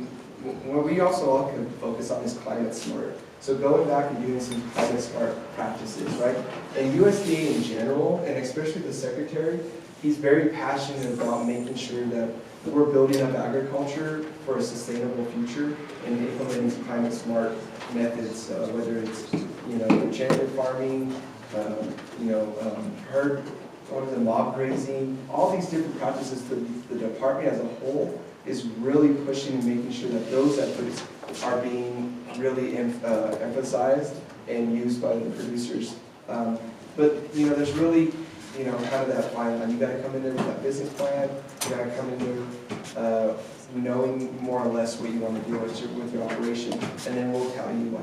What we also all can focus on is climate smart. So going back and doing some climate smart practices, right? And USDA in general, and especially the secretary, he's very passionate about making sure that we're building up agriculture for a sustainable future and implementing climate smart methods, whether it's regenerative farming, mob grazing, all these different practices. The department as a whole is really pushing and making sure that those efforts are being really emphasized and used by the producers. But there's really kind of that fine line. You got to come in there with that business plan. You got to come in there knowing more or less what you want to do with your operation, and then we'll tell you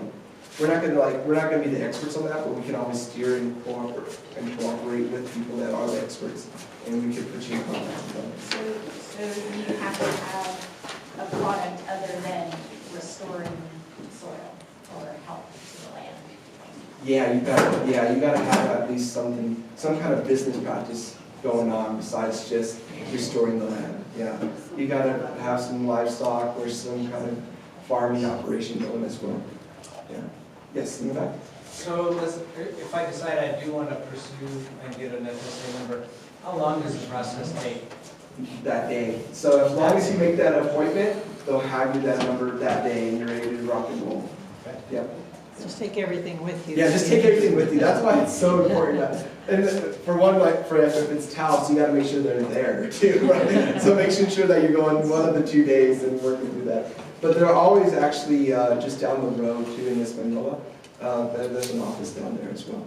we're not gonna be the experts on that, but we can always steer and cooperate with people that are the experts, and we can put you in contact with them. So you have to have a product other than restoring soil or help to the land. Yeah, you gotta have at least some kind of business practice going on besides just restoring the land. Yeah, you gotta have some livestock or some kind of farming operation going as well. Yeah. Yes, in the back. So listen, if I decide I do want to pursue and get an FSA number, how long does the process take? That day. So as long as you make that appointment, they'll have you that number that day and you're ready to rock and roll. Yep. Just take everything with you. Yeah, just take everything with you. That's why it's so important. And for one, like for if it's Taos, you gotta make sure they're there too, right? So making sure that you're going one of the 2 days and working through that. But they're always actually just down the road too in Espanola. There's an office down there as well.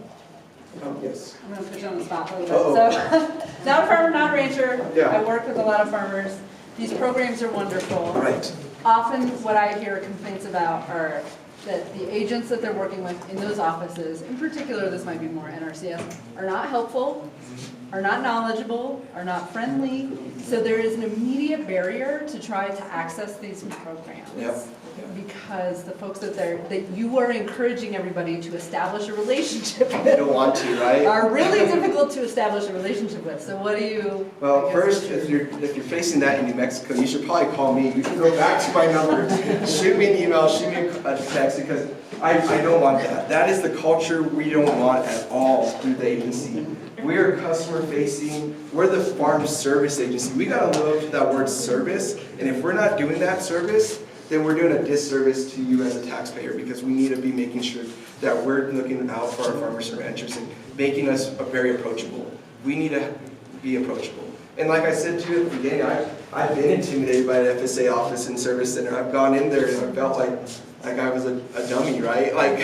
Yes. I'm gonna put you on the spot a little bit. So, not a farmer, not a rancher. Yeah. I work with a lot of farmers. These programs are wonderful. Right. Often what I hear complaints about are that the agents that they're working with in those offices, in particular, this might be more NRCS, are not helpful, are not knowledgeable, are not friendly. So there is an immediate barrier to try to access these programs. Yep. Because the folks that you are encouraging everybody to establish a relationship with. You don't want to, right? Are really difficult to establish a relationship with. So what do you? Well, first, if you're facing that in New Mexico, you should probably call me. You can go back to my number, shoot me an email, shoot me a text, because I don't want that. That is the culture we don't want at all through the agency. We're customer facing. We're the farm service agency. We gotta live up to that word service, and if we're not doing that service, then we're doing a disservice to you as a taxpayer, because we need to be making sure that we're looking out for our farmers and ranchers and making us very approachable. We need to be approachable. And like I said to you at the beginning, I've been intimidated by the FSA office and service center. I've gone in there and I felt like I was a dummy, right? Like,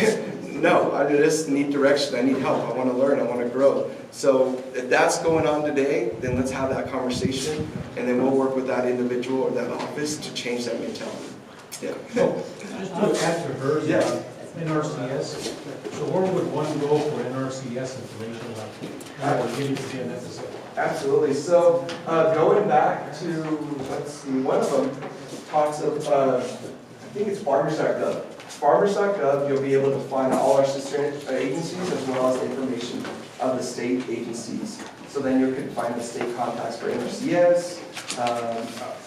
no, I just need direction, I need help, I want to learn, I want to grow. So if that's going on today, then let's have that conversation, and then we'll work with that individual or that office to change that mentality. Yeah. Just to add to hers, Yeah. NRCS, so where would one go for NRCS information like getting to the FSA? Absolutely. So going back to, let's see, one of them talks of, I think it's farmers.gov. Farmers.gov, you'll be able to find all our sister agencies as well as the information of the state agencies. So then you can find the state contacts for NRCS,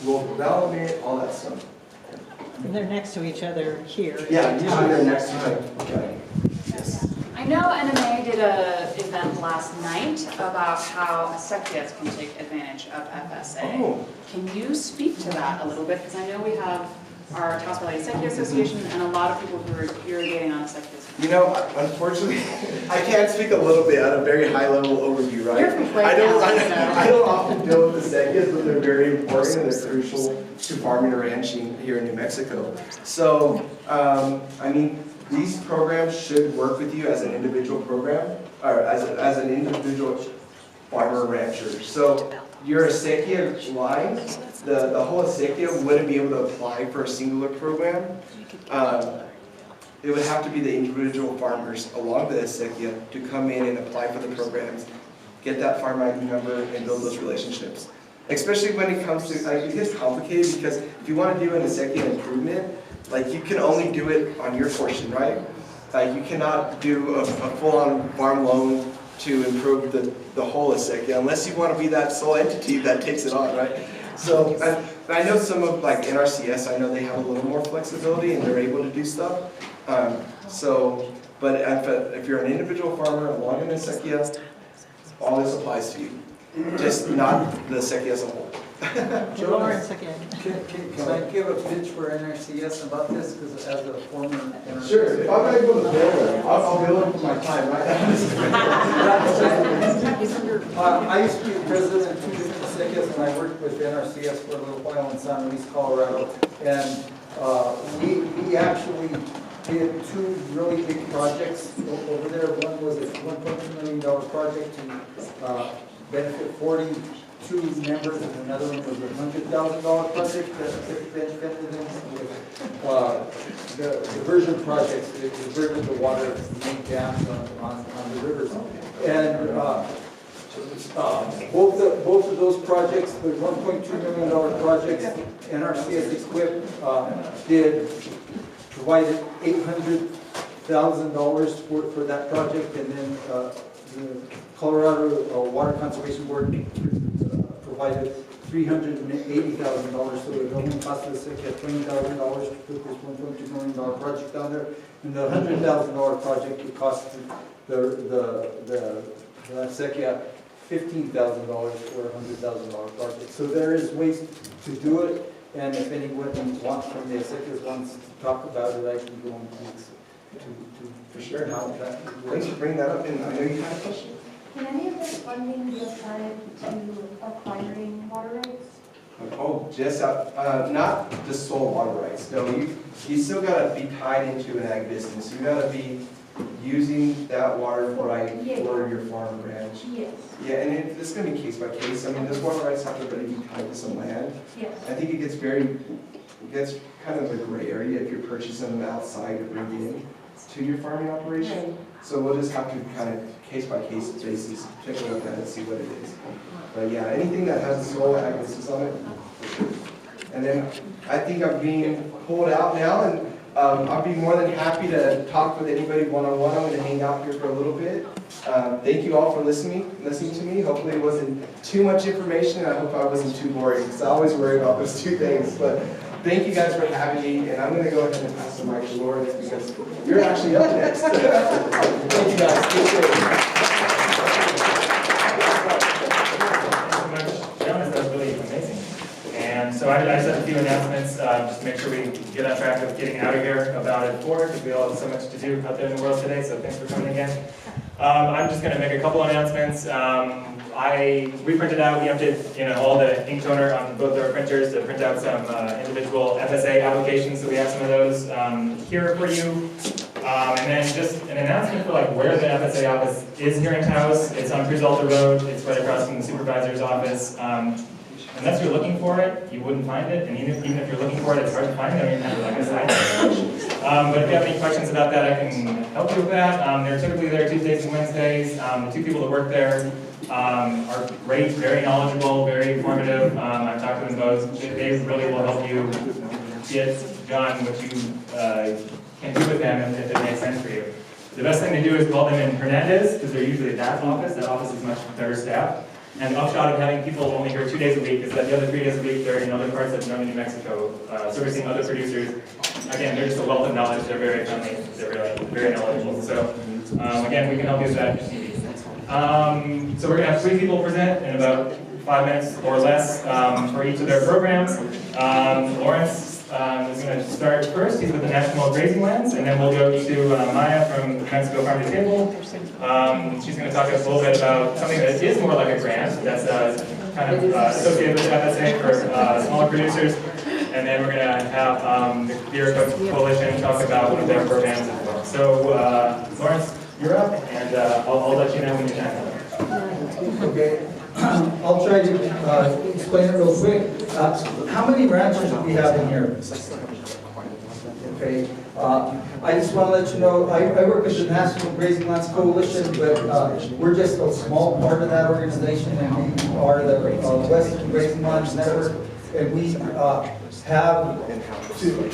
rural development, all that stuff. And they're next to each other here. Yeah, usually they're next to each other. Okay. Yes. I know NMA did an event last night about how Acequia can take advantage of FSA. Oh. Can you speak to that a little bit? Because I know we have our Taos Valley Acequia Association and a lot of people who are irrigating on Acequia. You know, unfortunately, I can't speak a little bit at a very high level overview, right? You're from Puebla, I don't often deal with the acequias, but they're very important and they're crucial to farming and ranching here in New Mexico. So, I mean, these programs should work with you as an individual program, or as an individual farmer or rancher. So, your acequia line, the whole acequia wouldn't be able to apply for a singular program. It would have to be the individual farmers along the acequia to come in and apply for the programs, get that farm ID number, and build those relationships. Especially when it comes to, like, it gets complicated because if you want to do an acequia improvement, like, you can only do it on your portion, right? Like, you cannot do a full-on farm loan to improve the whole acequia unless you want to be that sole entity that takes it on, right? So, I know some of, like, NRCS, I know they have a little more flexibility and they're able to do stuff. But if you're an individual farmer along an acequia, all this applies to you. Just not the acequia as a whole. Lawrence again. Can I give a pitch for NRCS about this? Because as a former NRCS. Sure, if I'm able to bill them, I'll bill them for my time, right? I used to be president of 2 different acequias, and I worked with NRCS for a little while in San Luis, Colorado. And we actually did 2 really big projects over there. One was a $1.2 million project to benefit 40 two members, and another one was $100,000 project that the bench funded in. The diversion projects, that diverted the water main dams on the rivers. And both of those projects, the $1.2 million projects, NRCS Equip provided $800,000 for that project, and then the Colorado Water Conservation Board provided $380,000, so it only cost us $20,000 to put this $1.2 million project down there. And the $100,000 project would cost the Acequia $15,000 for a $100,000 project. So there is ways to do it, and if anyone wants from the Acequia wants to talk about it, I can go into For sure. how that Thanks for bringing that up, and I know you had a question. Can any of this funding be applied to acquiring water rights? Oh, just, not the sole water rights. No, you still gotta be tied into an ag business. You gotta be using that water right for your farm ranch. Yes. Yeah, and it's gonna be case by case. I mean, those water rights have to really be tied to some land. Yes. I think it gets kind of a gray area if you're purchasing them outside to bring in to your farming operation. Right. So we'll just have to kind of case by case basis, take a look at it and see what it is. But yeah, anything that has a sole ag business on it. And then I think I'm being pulled out now, and I'll be more than happy to talk with anybody one-on-one. I'm going to hang out here for a little bit. Thank you all for listening to me. Hopefully it wasn't too much information, and I hope I wasn't too boring, because I always worry about those two things. But thank you guys for having me, and I'm going to go ahead and pass the mic to Lawrence, because you're actually up next. Thank you guys. Appreciate it. Jonas, that was really amazing. And so I just have a few announcements, just to make sure we get on track of getting out of here about at 4, because we all have so much to do out there in the world today, so thanks for coming again. I'm just going to make a couple announcements. We printed out, we updated all the ink toner on both our printers to print out some individual FSA applications, so we have some of those here for you. And then just an announcement for where the FSA office is here in Taos. It's on Cruz Alta Road. It's right across from the supervisor's office. Unless you're looking for it, you wouldn't find it. And even if you're looking for it, it's hard to find it. I mean, have a side. But if you have any questions about that, I can help you with that. They're typically there Tuesdays and Wednesdays. The two people that work there are great, very knowledgeable, very informative. I've talked to them both. They really will help you get done what you can do with them if it makes sense for you. The best thing to do is call them in Hernandez, because they're usually at that office. That office is much better staffed. And the upshot of having people only here 2 days a week is that the other 3 days a week they're in other parts of Northern New Mexico, servicing other producers. Again, they're just a wealth of knowledge. They're very friendly. They're really very knowledgeable. So again, we can help you with that if you need. So we're going to have 3 people present in about 5 minutes or less for each of their programs. Lawrence is going to start first. He's with the National Grazing Lands, and then we'll go to Moya from Mexico Farm to Table. She's going to talk to us a little bit about something that is more like a grant that's kind of associated with the FSA for smaller producers. And then we're going to have the Agri-Cultura Coalition talk about one of their programs as well. So Lawrence, you're up, and I'll let you know when you're done. Okay, I'll try to explain it real quick. How many ranchers do we have in here? Okay, I just want to let you know, I work with the National Grazing Lands Coalition, but we're just a small part of that organization, and we are the Western Grazing Lands Network, and we have two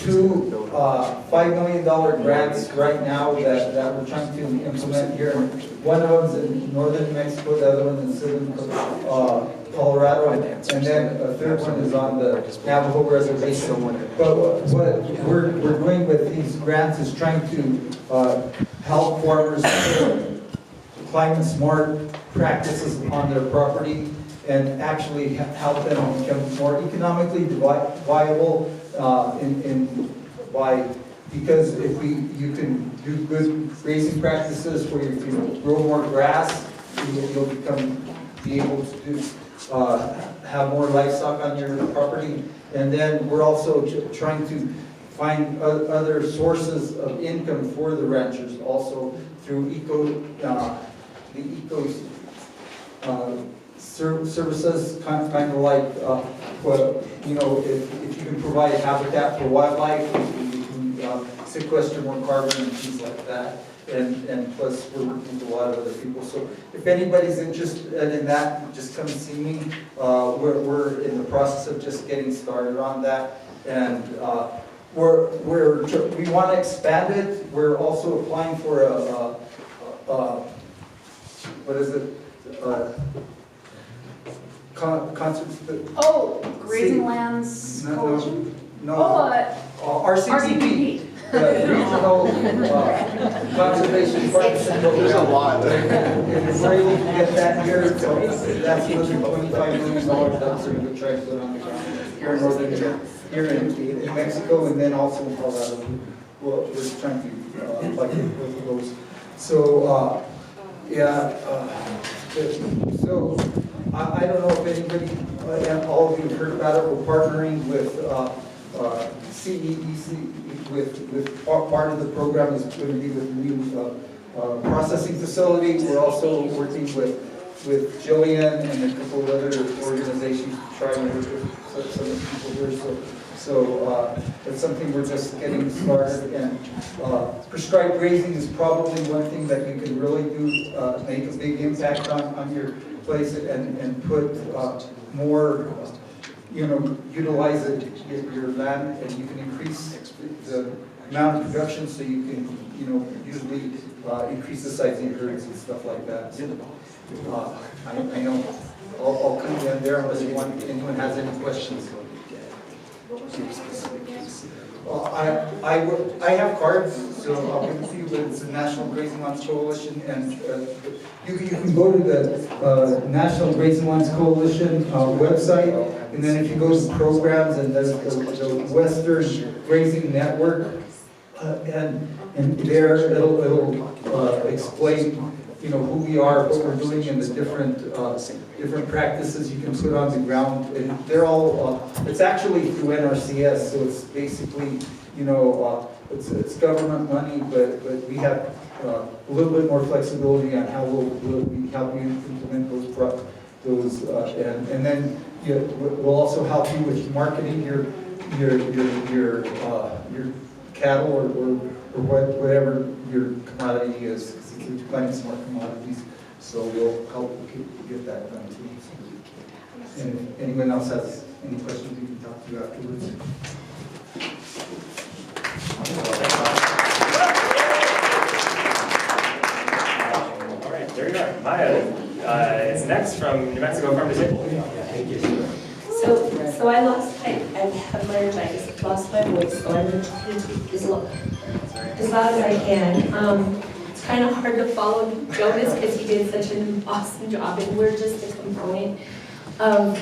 $5 million grants right now that we're trying to implement here. One of them's in northern Mexico, the other one is in southern Colorado, and then a third one is on the Navajo Reservation. But what we're doing with these grants is trying to help farmers climate smart practices on their property and actually help them become more economically viable because if you can do good grazing practices where you can grow more grass, you'll be able to have more livestock on your property. And then we're also trying to find other sources of income for the ranchers, also through services, kind of like, well, you know, if you can provide habitat for wildlife, you can sequester more carbon and things like that. And plus, we're working with a lot of other people. So if anybody's interested in that, just come see me. We're in the process of just getting started on that. And we want to expand it. We're also applying for what is it? Grazing Lands Coalition? RCTP. The Regional Conservation Partnership. There's a lot. And if we're able to get that here, so that's another $25 million that's going to try to put on the ground here in here in Mexico, and then also in Colorado. We're trying to apply for both of those. So, so I don't know if anybody, all of you have heard about it. We're partnering with TCEDC. With part of the program is going to be with the new processing facility. We're also working with Jillian and a couple of other organizations to try and work with some of the people here. So it's something we're just getting started. And prescribed grazing is probably one thing that you can really do, make a big impact on your place and put more, utilize your land, and you can increase the amount of production, so you can, usually increase the size of your herds and stuff like that. I know I'll come in there unless anyone has any questions. I have cards, so I'll give it to you, but it's the National Grazing Lands Coalition, and you can go to the National Grazing Lands Coalition website, and then if you go to programs, and there's the Western Grazing Network, and there it'll explain, who we are, what we're doing, and the different practices you can put on the ground. And they're all, it's actually through NRCS, so it's basically, it's government money, but we have a little bit more flexibility on how we help you implement those, and then we'll also help you with marketing your cattle or whatever your commodity is. We're planting smart commodities, so we'll help get that done too. And if anyone else has any questions, we can talk to you afterwards. All right, there you are. Maya is next from New Mexico Farm to Table. Thank you. So I have laryngitis, lost my voice, so I'm going to speak as loud as I can. It's kind of hard to follow Jonas because he did such an awesome job, and we're just a component of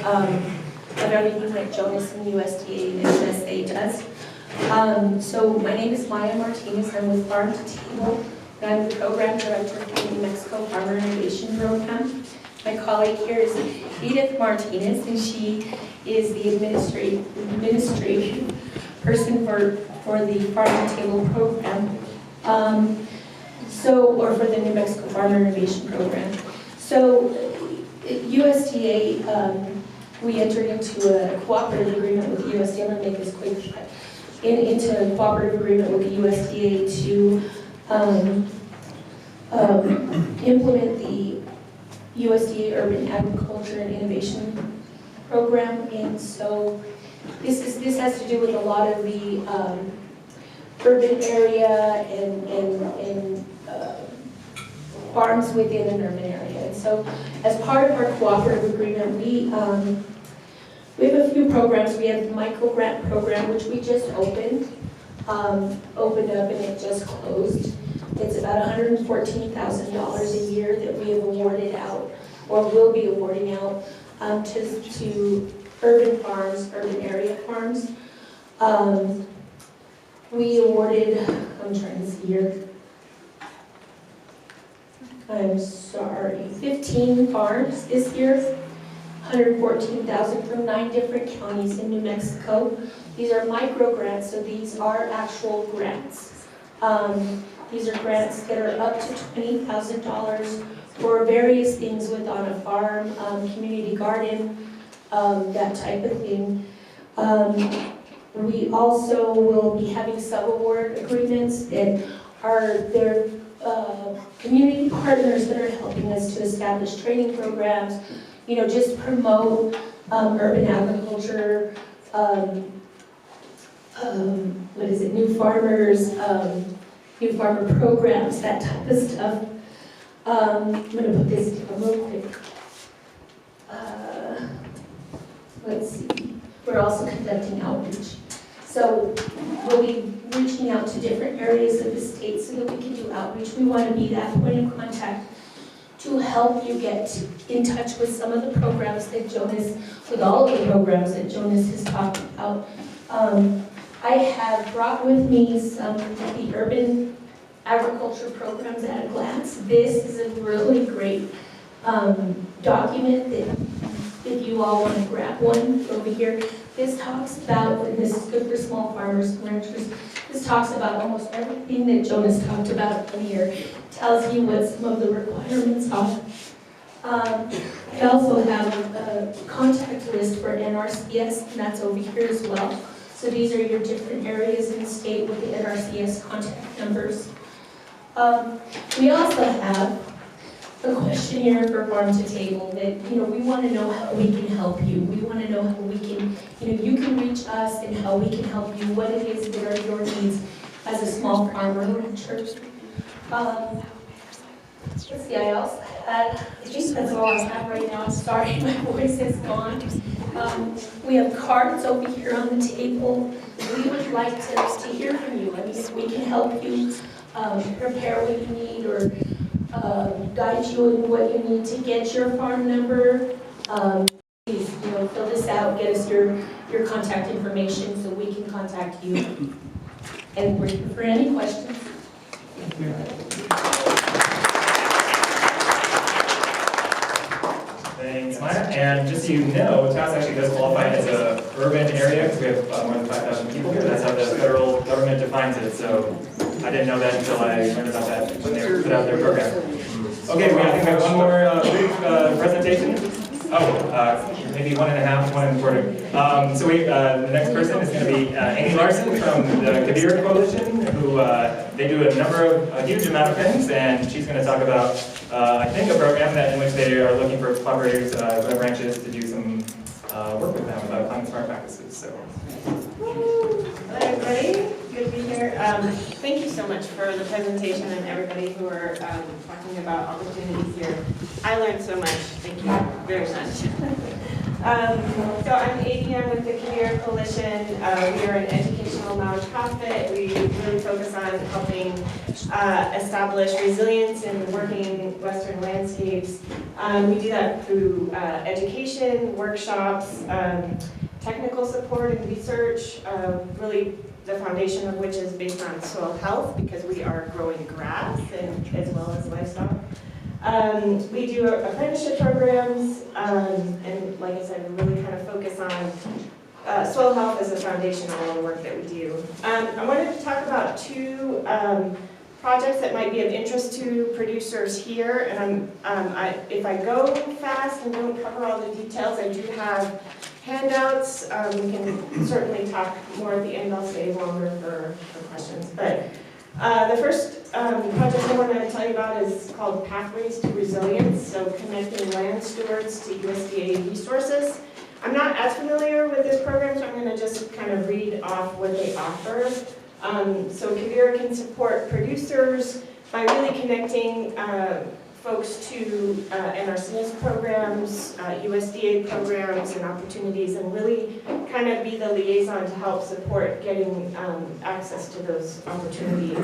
everything that Jonas and USDA and MSA does. So my name is Moya Martinez. I'm with Farm to Table, and I'm the program director for the New Mexico Farmer Innovation Program. My colleague here is Edith Martinez, and she is the administrative person for the Farm to Table program. Or for the New Mexico Farmer Innovation Program. So USDA, we entered into a cooperative agreement with the USDA. I'm going to make this quick. Into a cooperative agreement with the USDA to implement the USDA Urban Agriculture and Innovation Program. And so this has to do with a lot of the urban area and farms within an urban area. And so as part of our cooperative agreement, we have a few programs. We have the micro grant program, which we just opened up and it just closed. It's about $114,000 a year that we have awarded out, or will be awarding out, to urban farms, urban area farms. We awarded, I'm trying to see here, I'm sorry, 15 farms this year, $114,000 from 9 different counties in New Mexico. These are micro grants, so these are actual grants. These are grants that are up to $20,000 for various things with on a farm, community garden, that type of thing. We also will be having sub-award agreements that are their community partners that are helping us to establish training programs, you know, just promote urban agriculture, new farmers, new farmer programs, that type of stuff. I'm gonna put this down real quick. Let's see. We're also conducting outreach. So we'll be reaching out to different areas of the state so that we can do outreach. We want to be that point of contact to help you get in touch with some of the programs that Jonas, with all of the programs that Jonas has talked about. I have brought with me some of the urban agriculture programs at a glance. This is a really great document that if you all want to grab one over here. This talks about, and this is good for small farmers and ranchers, this talks about almost everything that Jonas talked about in here. Tells you what some of the requirements are. I also have a contact list for NRCS, and that's over here as well. So these are your different areas in the state with the NRCS contact numbers. We also have a questionnaire for farm to table that, you know, we want to know how we can help you. We want to know how we can, you know, you can reach us and how we can help you, what it is that are your needs as a small farmer or rancher. Let's see, I also had, I think that's all I have right now. I'm sorry, my voice is gone. We have cards over here on the table. We would like to hear from you. I mean, if we can help you prepare what you need or guide you in what you need to get your farm number. Please, you know, fill this out, get us your contact information so we can contact you. And we're here for any questions. Thanks, Maya. And just so you know, Taos actually does qualify as an urban area because we have more than 5,000 people here. That's how the federal government defines it. So I didn't know that until I learned about that when they put out their program. Okay, I think we have one more brief presentation. Maybe 1.5, 1.25. So the next person is going to be Amy Larson from the Kabir Coalition, who they do a huge amount of things, and she's going to talk about, I think, a program in which they are looking for collaborators, branches, to do some work with them about climate smart practices. So. Hello, everybody. Good to be here. Thank you so much for the presentation and everybody who are talking about opportunities here. I learned so much. Thank you very much. So I'm ADM with the Kabir Coalition. We are an educational nonprofit. We really focus on helping establish resilience in working Western landscapes. We do that through education, workshops, technical support and research, really the foundation of which is based on soil health because we are growing grass and as well as livestock. We do apprenticeship programs, and like I said, we really kind of focus on soil health as a foundation of all the work that we do. I wanted to talk about two projects that might be of interest to producers here, and if I go fast and don't cover all the details, I do have handouts. We can certainly talk more at the end. I'll stay longer for questions. But the first project I want to tell you about is called Pathways to Resilience, so connecting land stewards to USDA resources. I'm not as familiar with this program, so I'm going to just kind of read off what they offer. So Kabir can support producers by really connecting folks to NRCS programs, USDA programs and opportunities, and really kind of be the liaison to help support getting access to those opportunities.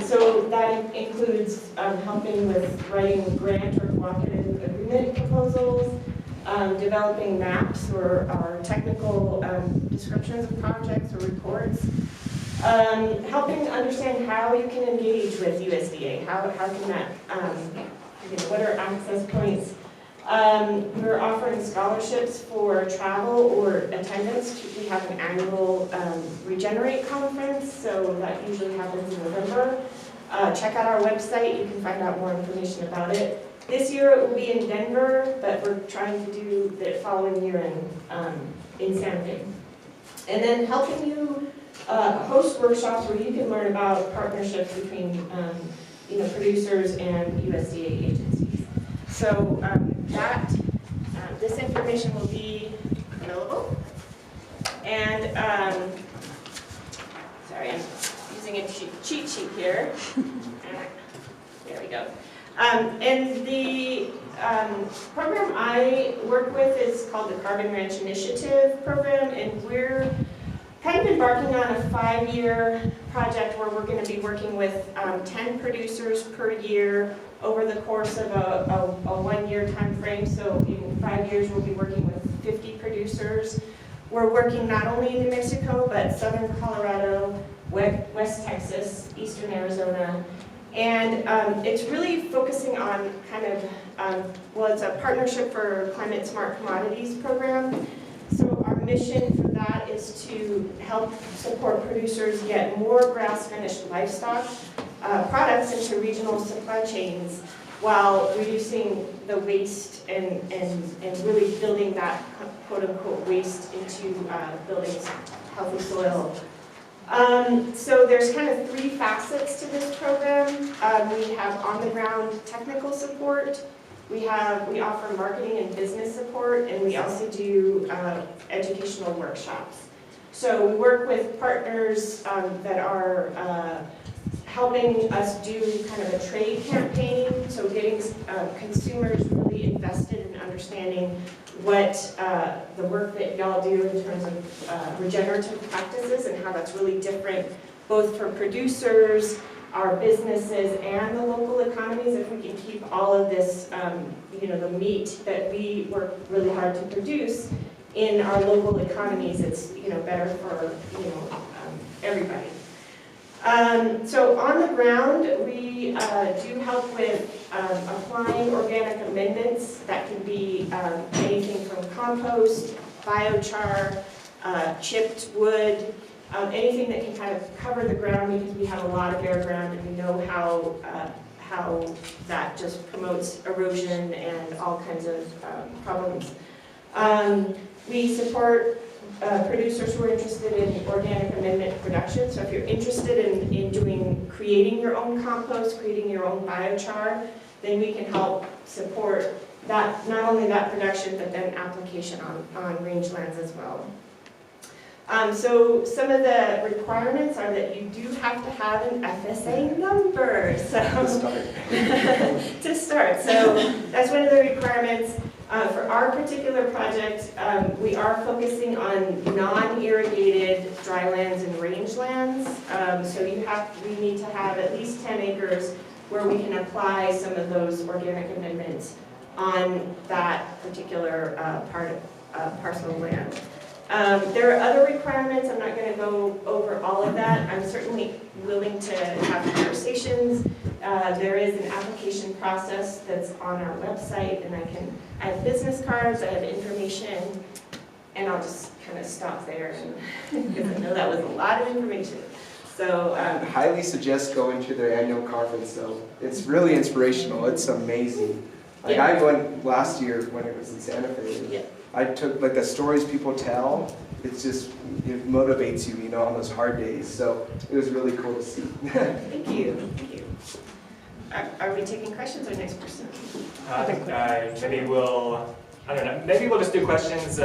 So that includes helping with writing grant or cooperative agreement proposals, developing maps or technical descriptions of projects or reports, helping understand how you can engage with USDA, how can that, what are access points. We're offering scholarships for travel or attendance. We have an annual Regenerate conference, so that usually happens in November. check out our website, you can find out more information about it. This year it will be in Denver, but we're trying to do the following year in Santa Fe. And then helping you host workshops where you can learn about partnerships between producers and USDA agencies. So this information will be available. And sorry, I'm using a cheat sheet here. There we go. And the program I work with is called the Carbon Ranch Initiative program, and we're kind of embarking on a 5-year project where we're going to be working with 10 producers per year over the course of a 1-year time frame. So in 5 years, we'll be working with 50 producers. We're working not only in New Mexico, but southern Colorado, West Texas, eastern Arizona. And it's really focusing on kind of, it's a partnership for climate smart commodities program. So our mission for that is to help support producers get more grass-finished livestock products into regional supply chains while reducing the waste and really building that quote-unquote waste into building healthy soil. So there's kind of 3 facets to this program. We have on-the-ground technical support, we offer marketing and business support, and we also do educational workshops. So we work with partners that are helping us do kind of a trade campaign, so getting consumers really invested in understanding what the work that y'all do in terms of regenerative practices and how that's really different both for producers, our businesses, and the local economies. If we can keep all of this, the meat that we work really hard to produce in our local economies, it's better for everybody. So on the ground, we do help with applying organic amendments. That can be anything from compost, biochar, chipped wood, anything that can kind of cover the ground, because we have a lot of bare ground and we know how that just promotes erosion and all kinds of problems. We support producers who are interested in organic amendment production. So if you're interested in creating your own compost, creating your own biochar, then we can help support that, not only that production, but then application on rangelands as well. So some of the requirements are that you do have to have an FSA number. So to start. So that's one of the requirements. For our particular project, we are focusing on non-irrigated drylands and rangelands. So we need to have at least 10 acres where we can apply some of those organic amendments on that particular parcel of land. There are other requirements. I'm not going to go over all of that. I'm certainly willing to have conversations. There is an application process that's on our website, and I have business cards, I have information, and I'll just kind of stop there because I know that was a lot of information. So I highly suggest going to their annual conference, though. It's really inspirational. It's amazing. Like I went last year when it was in Santa Fe. Yeah. I took the stories people tell. It motivates you, on those hard days. So it was really cool to see. Thank you. Thank you. Are we taking questions or next person? Maybe I don't know, maybe we'll just do questions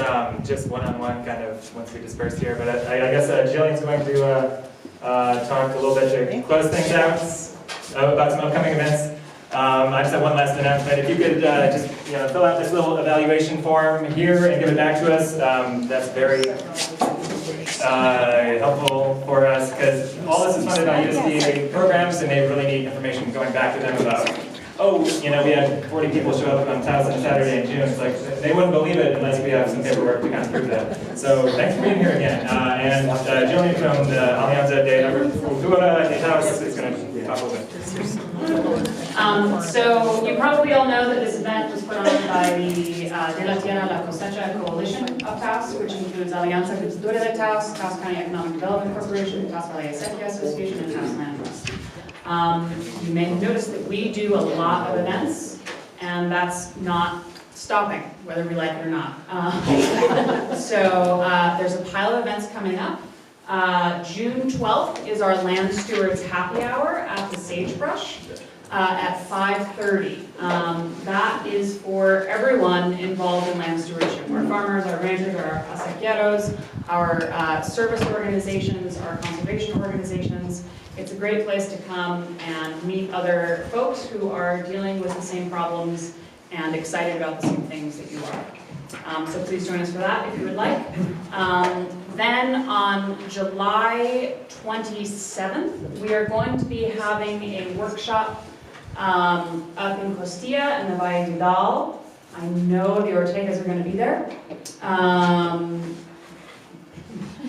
just one-on-one kind of once we disperse here. But I guess Jillian's going to talk a little bit to close things out about some upcoming events. I just have one last announcement. If you could just fill out this little evaluation form here and give it back to us, that's very helpful for us, because all this is funded by USDA programs, and they really need information going back to them about, we had 40 people show up on Taos on Saturday in June. It's like, they wouldn't believe it unless we have some paperwork to kind of prove that. So thanks for being here again. And Jillian from the Alianza de Agri-Cultura de Taos is going to talk a little bit. So you probably all know that this event was put on by the De la Tierra La Cosecha Coalition of Taos, which includes Alianza Agri-Cultura de Taos, Taos County Economic Development Corporation, Taos Valley Acequia Association, and Taos Land Trust. You may have noticed that we do a lot of events, and that's not stopping, whether we like it or not. So there's a pile of events coming up. June 12th is our Land Stewards Happy Hour at the Sagebrush at 5:30. That is for everyone involved in land stewardship. Our farmers, our ranchers, our acequieros, our service organizations, our conservation organizations. It's a great place to come and meet other folks who are dealing with the same problems and excited about the same things that you are. So please join us for that if you would like. Then on July 27th, we are going to be having a workshop up in Costilla in the Valle de Dal. I know the Ortegas are going to be there.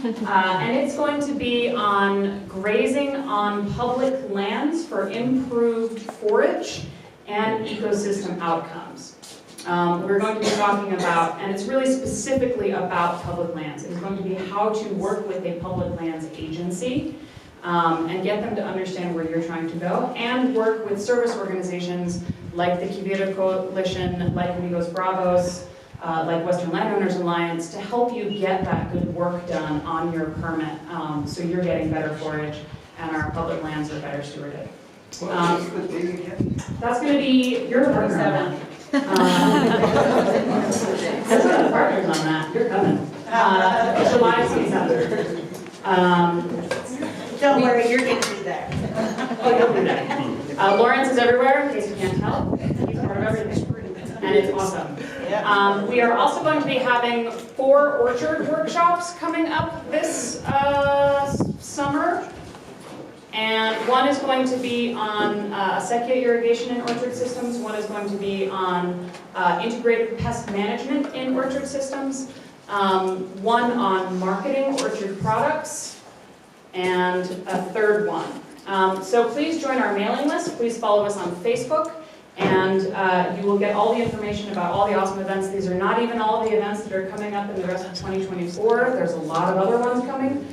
And it's going to be on grazing on public lands for improved forage and ecosystem outcomes. We're going to be talking about, and it's really specifically about public lands. It's going to be how to work with a public lands agency and get them to understand where you're trying to go, and work with service organizations like the Quibira Coalition, like Amigos Bravos, like Western Landowners Alliance, to help you get that good work done on your permit, so you're getting better forage and our public lands are better stewarded. That's going to be your partner on that. That's our partners on that. You're coming. July 27th. Don't worry, you're going to be there. Oh, you'll be there. Lawrence is everywhere, in case you can't tell. He's part of everything. And it's awesome. We are also going to be having 4 orchard workshops coming up this summer. And one is going to be on Acequia irrigation in orchard systems. One is going to be on integrated pest management in orchard systems. One on marketing orchard products. And a third one. So please join our mailing list. Please follow us on Facebook. And you will get all the information about all the awesome events. These are not even all the events that are coming up in the rest of 2024. There's a lot of other ones coming.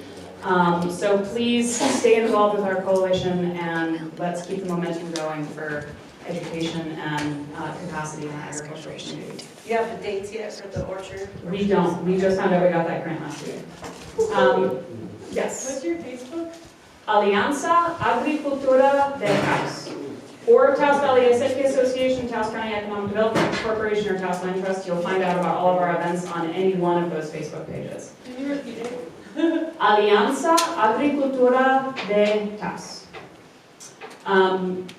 So please stay involved with our coalition and let's keep the momentum going for education and capacity in our agricultural community. Do you have the dates yet for the orchard? We don't. We just found out we got that grant last week. Yes. What's your Facebook? Alianza Agri-Cultura de Taos. Or Taos Valley Acequia Association, Taos County Economic Development Corporation, or Taos Land Trust. You'll find out about all of our events on any one of those Facebook pages. Can you repeat it? Alianza Agri-Cultura de Taos. And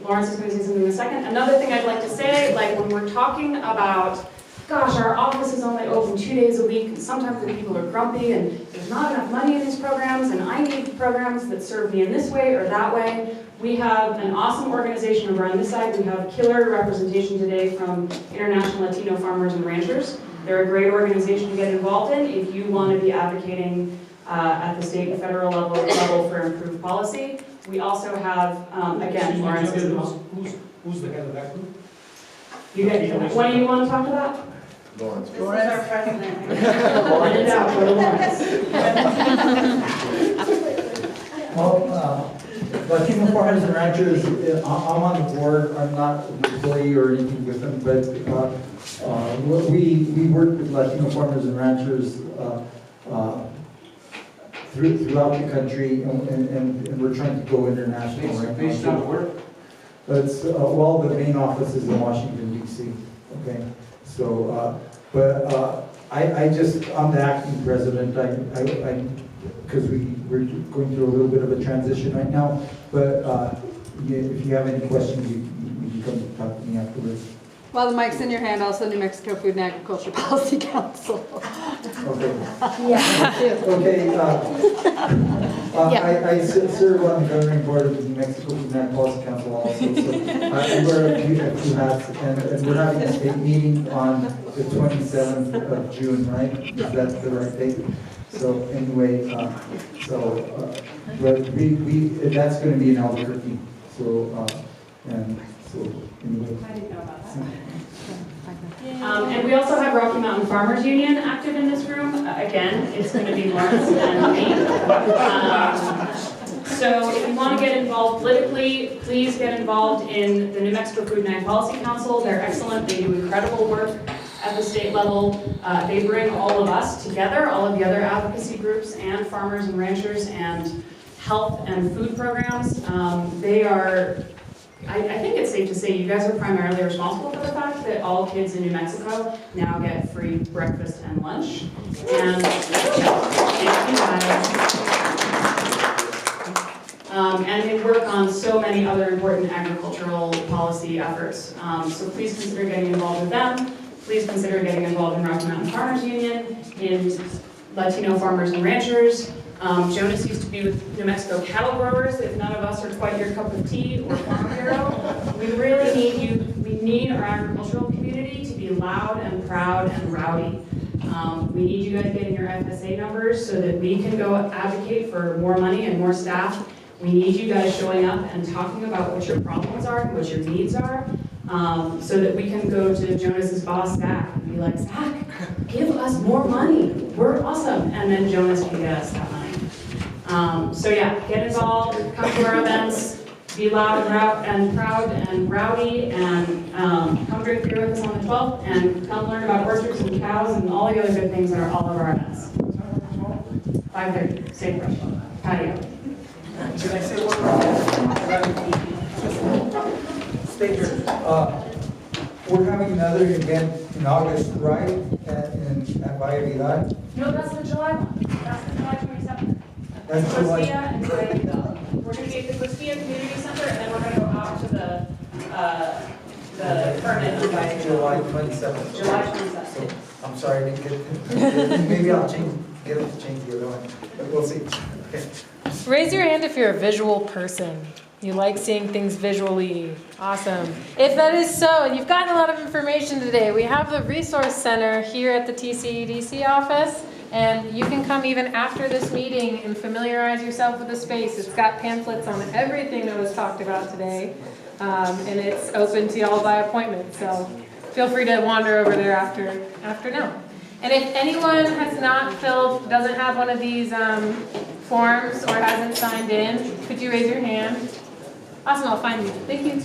Lawrence is going to say something in a second. Another thing I'd like to say, like when we're talking about, gosh, our office is only open 2 days a week, and sometimes the people are grumpy, and there's not enough money in these programs, and I need programs that serve me in this way or that way. We have an awesome organization over on this side. We have killer representation today from International Latino Farmers and Ranchers. They're a great organization to get involved in if you want to be advocating at the state and federal level for improved policy. We also have, again, Lawrence is involved. Who's the head of that group? You guys, when do you want to talk to that? Lawrence. This is our president. Find it out, go to Lawrence. Well, Latino Farmers and Ranchers, I'm on the board. I'm not an employee or anything with them, but we work with Latino Farmers and Ranchers throughout the country, and we're trying to go international right now. Based on where? It's, well, the main office is in Washington, D.C., okay? So, I'm the acting president. Because we're going through a little bit of a transition right now, but if you have any questions, you can come talk to me afterwards. While the mic's in your hand, also New Mexico Food and Agriculture Policy Council. Okay. Yeah. Okay. I serve on the governing board of the New Mexico Food and Agriculture Policy Council also, so I wear a few hats, and we're having a state meeting on the 27th of June, right? Is that the right date? So anyway, but that's going to be in Albuquerque. So anyway. I didn't know about that. And we also have Rocky Mountain Farmers Union active in this room. Again, it's going to be Lawrence and me. So if you want to get involved politically, please get involved in the New Mexico Food and Ag Policy Council. They're excellent. They do incredible work at the state level. They bring all of us together, all of the other advocacy groups and farmers and ranchers and health and food programs. They are, I think it's safe to say you guys are primarily responsible for the fact that all kids in New Mexico now get free breakfast and lunch. And thank you guys. And they work on so many other important agricultural policy efforts. So please consider getting involved with them. Please consider getting involved in Rocky Mountain Farmers Union, in Latino Farmers and Ranchers. Jonas used to be with New Mexico Cattle Growers. If none of us are quite your cup of tea, or Farm Bureau, we really need you. We need our agricultural community to be loud and proud and rowdy. We need you guys getting your FSA numbers so that we can go advocate for more money and more staff. We need you guys showing up and talking about what your problems are and what your needs are, so that we can go to Jonas's boss, Zach, and be like, Zach, give us more money. We're awesome. And then Jonas can get us that money. So yeah, get involved, come to our events, be loud and proud and rowdy, and come drink beer with us on the 12th, and come learn about orchards and cows and all the other good things that are all of our events. 5:30, safe rush, patio. Can I say one more? Stay here. We're having another event in August, right, at Valle Vidal? No, that's the July one. That's the July 27th. That's July. Acequia and Valle Vidal. We're going to be at the Acequia Community Center, and then we're going to go out to the permit on Valle Vidal. July 27th. July 27th. I'm sorry, I didn't get, maybe I'll get them to change the other one, but we'll see. Okay. Raise your hand if you're a visual person. You like seeing things visually. Awesome. If that is so, and you've gotten a lot of information today, we have the Resource Center here at the TCEDC office, and you can come even after this meeting and familiarize yourself with the space. It's got pamphlets on everything that was talked about today, and it's open to y'all by appointment, so feel free to wander over there after now. And if anyone has not doesn't have one of these forms or hasn't signed in, could you raise your hand? Awesome, I'll find you. Thank you.